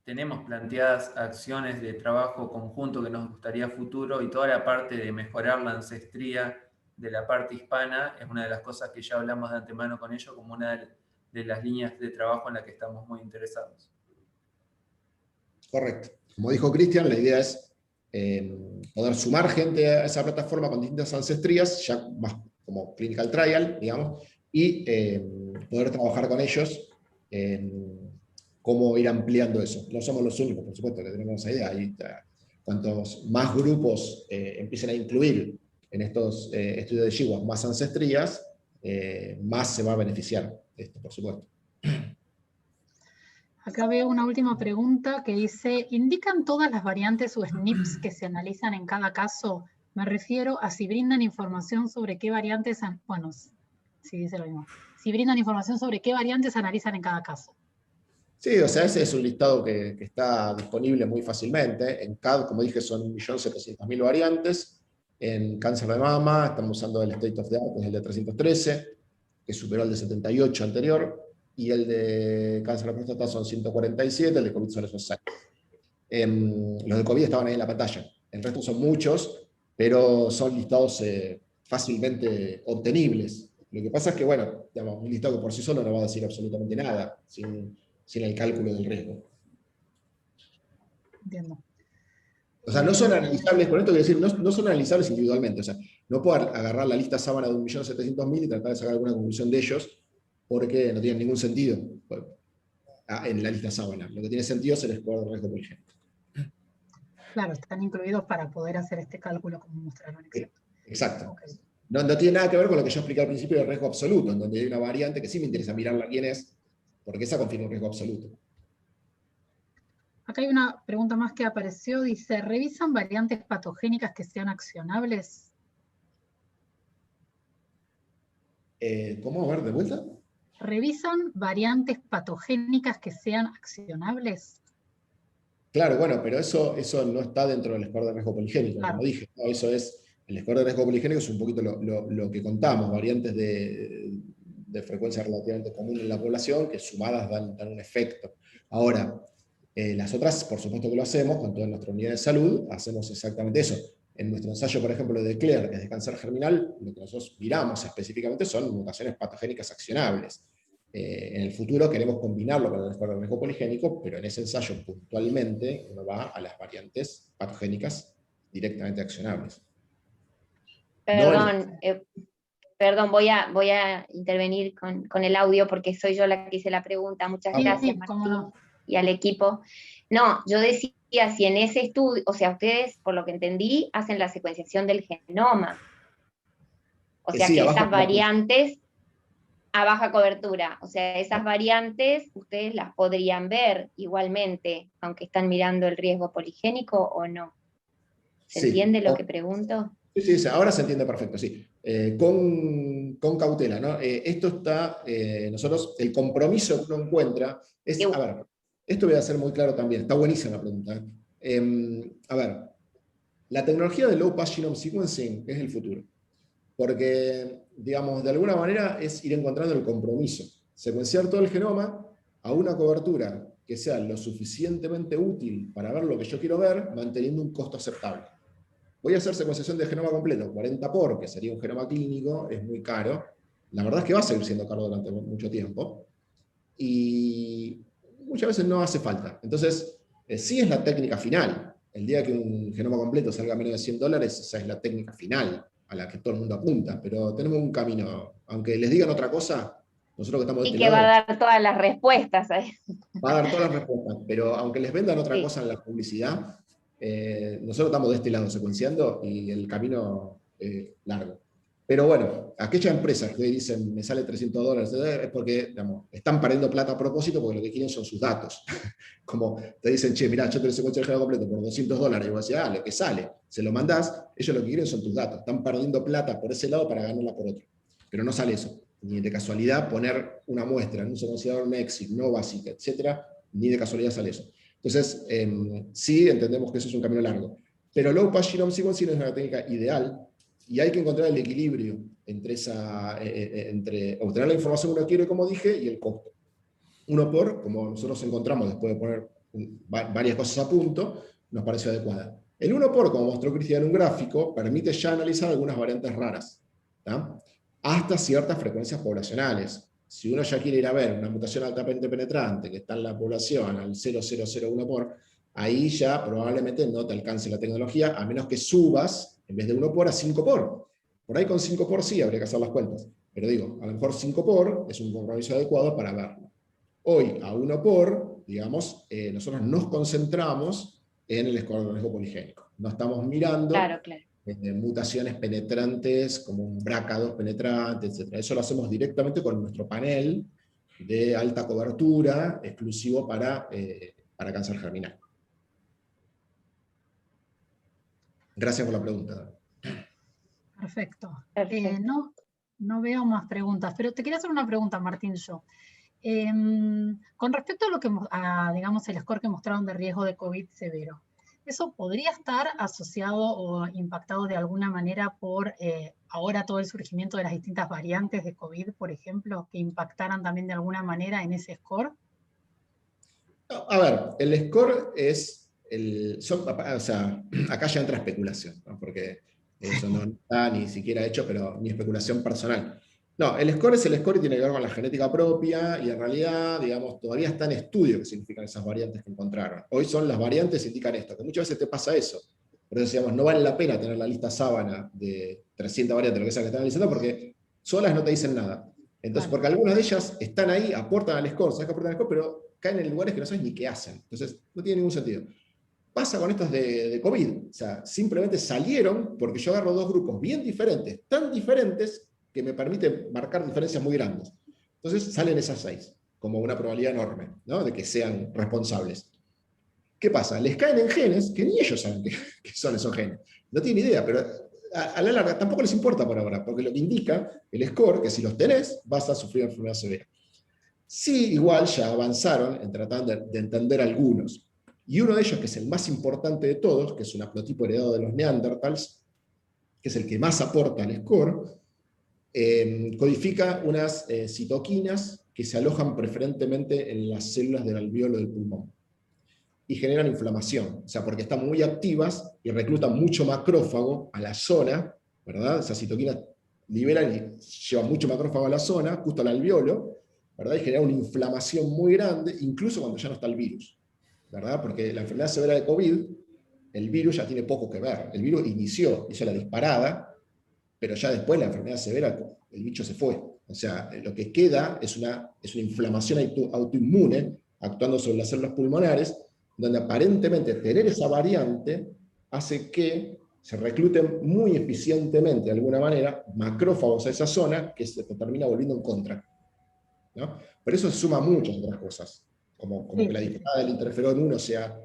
tenemos planteadas acciones de trabajo conjunto que nos gustaría futuro, y toda la parte de mejorar la ancestría de la parte hispana es una de las cosas que ya hablamos de antemano con ellos como una de las líneas de trabajo en la que estamos muy interesados. Correcto. Como dijo Cristian, la idea es poder sumar gente a esa plataforma con distintas ancestrías, ya más como clinical trial, digamos, y poder trabajar con ellos en cómo ir ampliando eso. No somos los únicos, por supuesto, que tenemos esa idea. Cuantos más grupos empiecen a incluir en estos estudios de yiguas más ancestrías, más se va a beneficiar esto, por supuesto. Acá veo una última pregunta que dice, ¿indican todas las variantes o SNPs que se analizan en cada caso? Me refiero a si brindan información sobre qué variantes, bueno, sí dice lo mismo. Si brindan información sobre qué variantes analizan en cada caso. Sí, o sea, ese es un listado que está disponible muy fácilmente. En CAD, como dije, son 1.700.000 variantes. En cáncer de mama estamos usando el State of the Art, que es el de 313, que superó el de 78 anterior, y el de cáncer de próstata son 147, el de COVID son esos 6. Los de COVID estaban ahí en la pantalla. El resto son muchos, pero son listados fácilmente obtenibles. Lo que pasa es que, bueno, digamos, un listado que por sí solo no va a decir absolutamente nada, sin el cálculo del riesgo. Entiendo. O sea, no son analizables, con esto quiero decir, no son analizables individualmente. O sea, no puedo agarrar la lista sábana de 1.700.000 y tratar de sacar alguna conclusión de ellos, porque no tienen ningún sentido en la lista sábana. Lo que tiene sentido es el score de riesgo poligénico. Claro, están incluidos para poder hacer este cálculo como mostraron. Exacto. Okay. No tiene nada que ver con lo que yo expliqué al principio del riesgo absoluto, en donde hay una variante que sí me interesa mirarla quién es, porque esa confirma un riesgo absoluto. Acá hay una pregunta más que apareció, dice, ¿revisan variantes patogénicas que sean accionables? ¿Cómo? A ver, de vuelta. ¿Revisan variantes patogénicas que sean accionables? Claro, bueno, pero eso no está dentro del score de riesgo poligénico, Claro. como dije, ¿no? Eso es, el score de riesgo poligénico es un poquito lo que contamos, variantes de frecuencia relativamente común en la población, que sumadas dan un efecto. Ahora, las otras, por supuesto que lo hacemos, con toda nuestra unidad de salud, hacemos exactamente eso. En nuestro ensayo, por ejemplo, de Claire, que es de cáncer germinal, lo que nosotros miramos específicamente son mutaciones patogénicas accionables. En el futuro queremos combinarlo con el score de riesgo poligénico, pero en ese ensayo puntualmente uno va a las variantes patogénicas directamente accionables. Perdón, perdón, voy a intervenir con el audio porque soy yo la que hice la pregunta. Muchas gracias, Martín, no. y al equipo. No, yo decía, si en ese estudio, o sea, ustedes, por lo que entendí, hacen la secuenciación del genoma. O sea, sí, que esas variantes a baja cobertura, o sea, esas no. variantes ustedes las podrían ver igualmente, aunque están mirando el riesgo poligénico o no. ¿Se entiende lo que pregunto? Sí, ahora se entiende perfecto, sí. Con cautela, ¿no? Esto está, nosotros, el compromiso que uno encuentra es, a ver, esto voy a ser muy claro también, está buenísima la pregunta. A ver, la tecnología de Low Pass Genome Sequencing es el futuro, porque, digamos, de alguna manera es ir encontrando el compromiso, secuenciar todo el genoma a una cobertura que sea lo suficientemente útil para ver lo que yo quiero ver, manteniendo un costo aceptable. Voy a hacer secuenciación de genoma completo, 40 por, que sería un genoma clínico, es muy caro. La verdad es que va a seguir siendo caro durante mucho tiempo. Y muchas veces no hace falta. Entonces, sí es la técnica final. El día que un genoma completo salga a menos de $100, esa es la técnica final a la que todo el mundo apunta. Pero tenemos un camino. Aunque les digan otra cosa, nosotros que estamos de y este que lado, va a dar todas las respuestas. va a dar todas las respuestas. Pero aunque les vendan otra cosa en la publicidad, nosotros estamos de este lado secuenciando y el camino largo. Pero bueno, aquellas empresas que dicen me sale $300 es porque, digamos, están perdiendo plata a propósito porque lo que quieren son sus datos. Como te dicen, che, mirá, yo te secuencio el genoma completo por $200, y vos decís, lo que sale, se lo mandás, ellos lo que quieren son tus datos. Están perdiendo plata por ese lado para ganarla por otro. Pero no sale eso. Ni de casualidad poner una muestra en un secuenciador Nexic, NovaSeq, etcétera, ni de casualidad sale eso. Entonces, sí entendemos que eso es un camino largo. Pero Low Pass Genome Sequencing es una técnica ideal y hay que encontrar el equilibrio entre, entre obtener la información que uno quiere, como dije, y el costo. Uno por, como nosotros encontramos después de poner varias cosas a punto, nos pareció adecuada. El 1 por, como mostró Cristian en un gráfico, permite ya analizar algunas variantes raras, ¿tá? Hasta ciertas frecuencias poblacionales. Si uno ya quiere ir a ver una mutación altamente penetrante que está en la población al 0,001 por, ahí ya probablemente no te alcance la tecnología, a menos que subas, en vez de 1 por, a 5 por. Por ahí con 5 por sí habría que hacer las cuentas. Pero digo, a lo mejor 5 por es un compromiso adecuado para verlo. Hoy, a 1 por, digamos, nosotros nos concentramos en el score de riesgo poligénico. No estamos mirando Claro, claro. mutaciones penetrantes como un BRCA2 penetrante, etc. Eso lo hacemos directamente con nuestro panel de alta cobertura, exclusivo para cáncer germinal. Gracias por la pregunta. Perfecto. Perfecto. No veo más preguntas, pero te quería hacer una pregunta, Martín, yo. Con respecto a lo que, digamos, el score que mostraron de riesgo de COVID severo, ¿eso podría estar asociado o impactado de alguna manera por ahora todo el surgimiento de las distintas variantes de COVID, por ejemplo, que impactaran también de alguna manera en ese score? A ver, el score es, o sea, acá ya entra especulación, ¿no? Porque eso no está ni siquiera hecho, pero ni especulación personal. No, el score es el score y tiene que ver con la genética propia, y en realidad, digamos, todavía está en estudio qué significan esas variantes que encontraron. Hoy son las variantes que indican esto, que muchas veces te pasa eso. Por eso decíamos, no vale la pena tener la lista sábana de 300 variantes, lo que sea que están analizando, porque solas no te dicen nada. Entonces, porque algunas de ellas están ahí, aportan al score, sabes que aportan al score, pero caen en lugares que no sabes ni qué hacen. Entonces, no tiene ningún sentido. Pasa con estos de COVID. O sea, simplemente salieron porque yo agarro 2 grupos bien diferentes, tan diferentes, que me permite marcar diferencias muy grandes. Entonces salen esas 6, como una probabilidad enorme, ¿no? De que sean responsables. ¿Qué pasa? Les caen en genes que ni ellos saben que son esos genes. No tienen idea, pero a la larga tampoco les importa por ahora, porque lo que indica el score, que si los tenés, vas a sufrir enfermedad severa. Sí, igual ya avanzaron en tratar de entender algunos. Y uno de ellos, que es el más importante de todos, que es un haplotipo heredado de los neandertals, que es el que más aporta al score, codifica unas citoquinas que se alojan preferentemente en las células del alveolo del pulmón y generan inflamación, o sea, porque están muy activas y reclutan mucho macrófago a la zona, ¿verdad? Esas citoquinas liberan y llevan mucho macrófago a la zona, justo al alveolo, ¿verdad? Y genera una inflamación muy grande, incluso cuando ya no está el virus, ¿verdad? Porque la enfermedad severa de COVID, el virus ya tiene poco que ver. El virus hizo la disparada, pero ya después la enfermedad severa, el bicho se fue. O sea, lo que queda es una inflamación autoinmune actuando sobre las células pulmonares, donde aparentemente tener esa variante hace que se recluten muy eficientemente, de alguna manera, macrófagos a esa zona que se termina volviendo en contra, ¿no? Pero eso se suma a muchas otras cosas, como que la disparada del interferón 1 sea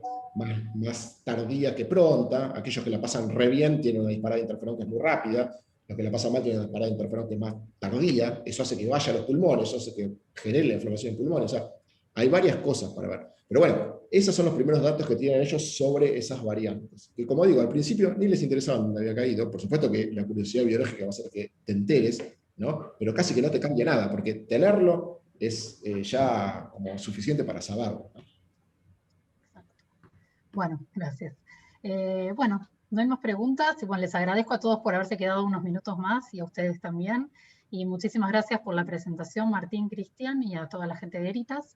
más tardía que pronta. Aquellos que la pasan re bien tienen una disparada de interferón que es muy rápida, los que la pasan mal tienen una disparada de interferón que es más tardía. Eso hace que vaya a los pulmones, eso hace que genere la inflamación en pulmones. O sea, hay varias cosas para ver. Pero bueno, esos son los primeros datos que tienen ellos sobre esas variantes. Que como digo, al principio ni les interesaba dónde había caído. Por supuesto que la curiosidad biológica va a hacer que te enteres, ¿no? Pero casi que no te cambia nada, porque tenerlo es ya como suficiente para saberlo, ¿no? Bueno, gracias. Bueno, no hay más preguntas. Y bueno, les agradezco a todos por haberse quedado unos minutos más y a ustedes también. Y muchísimas gracias por la presentación, Martín, Cristian, y a toda la gente de Veritas.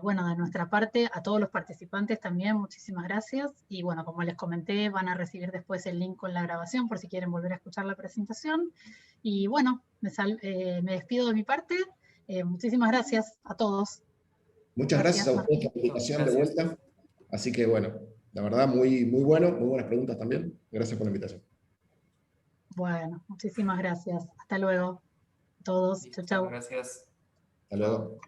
Bueno, de nuestra parte, a todos los participantes también, muchísimas gracias. Y bueno, como les comenté, van a recibir después el link con la grabación por si quieren volver a escuchar la presentación. Y bueno, me despido de mi parte. Muchísimas gracias a todos. Muchas gracias a ustedes por la invitación de vuelta. Así que bueno, la verdad muy, muy bueno, muy buenas preguntas también. Gracias por la invitación. Bueno, muchísimas gracias. Hasta luego a todos. Chau, chau. Gracias. Hasta luego.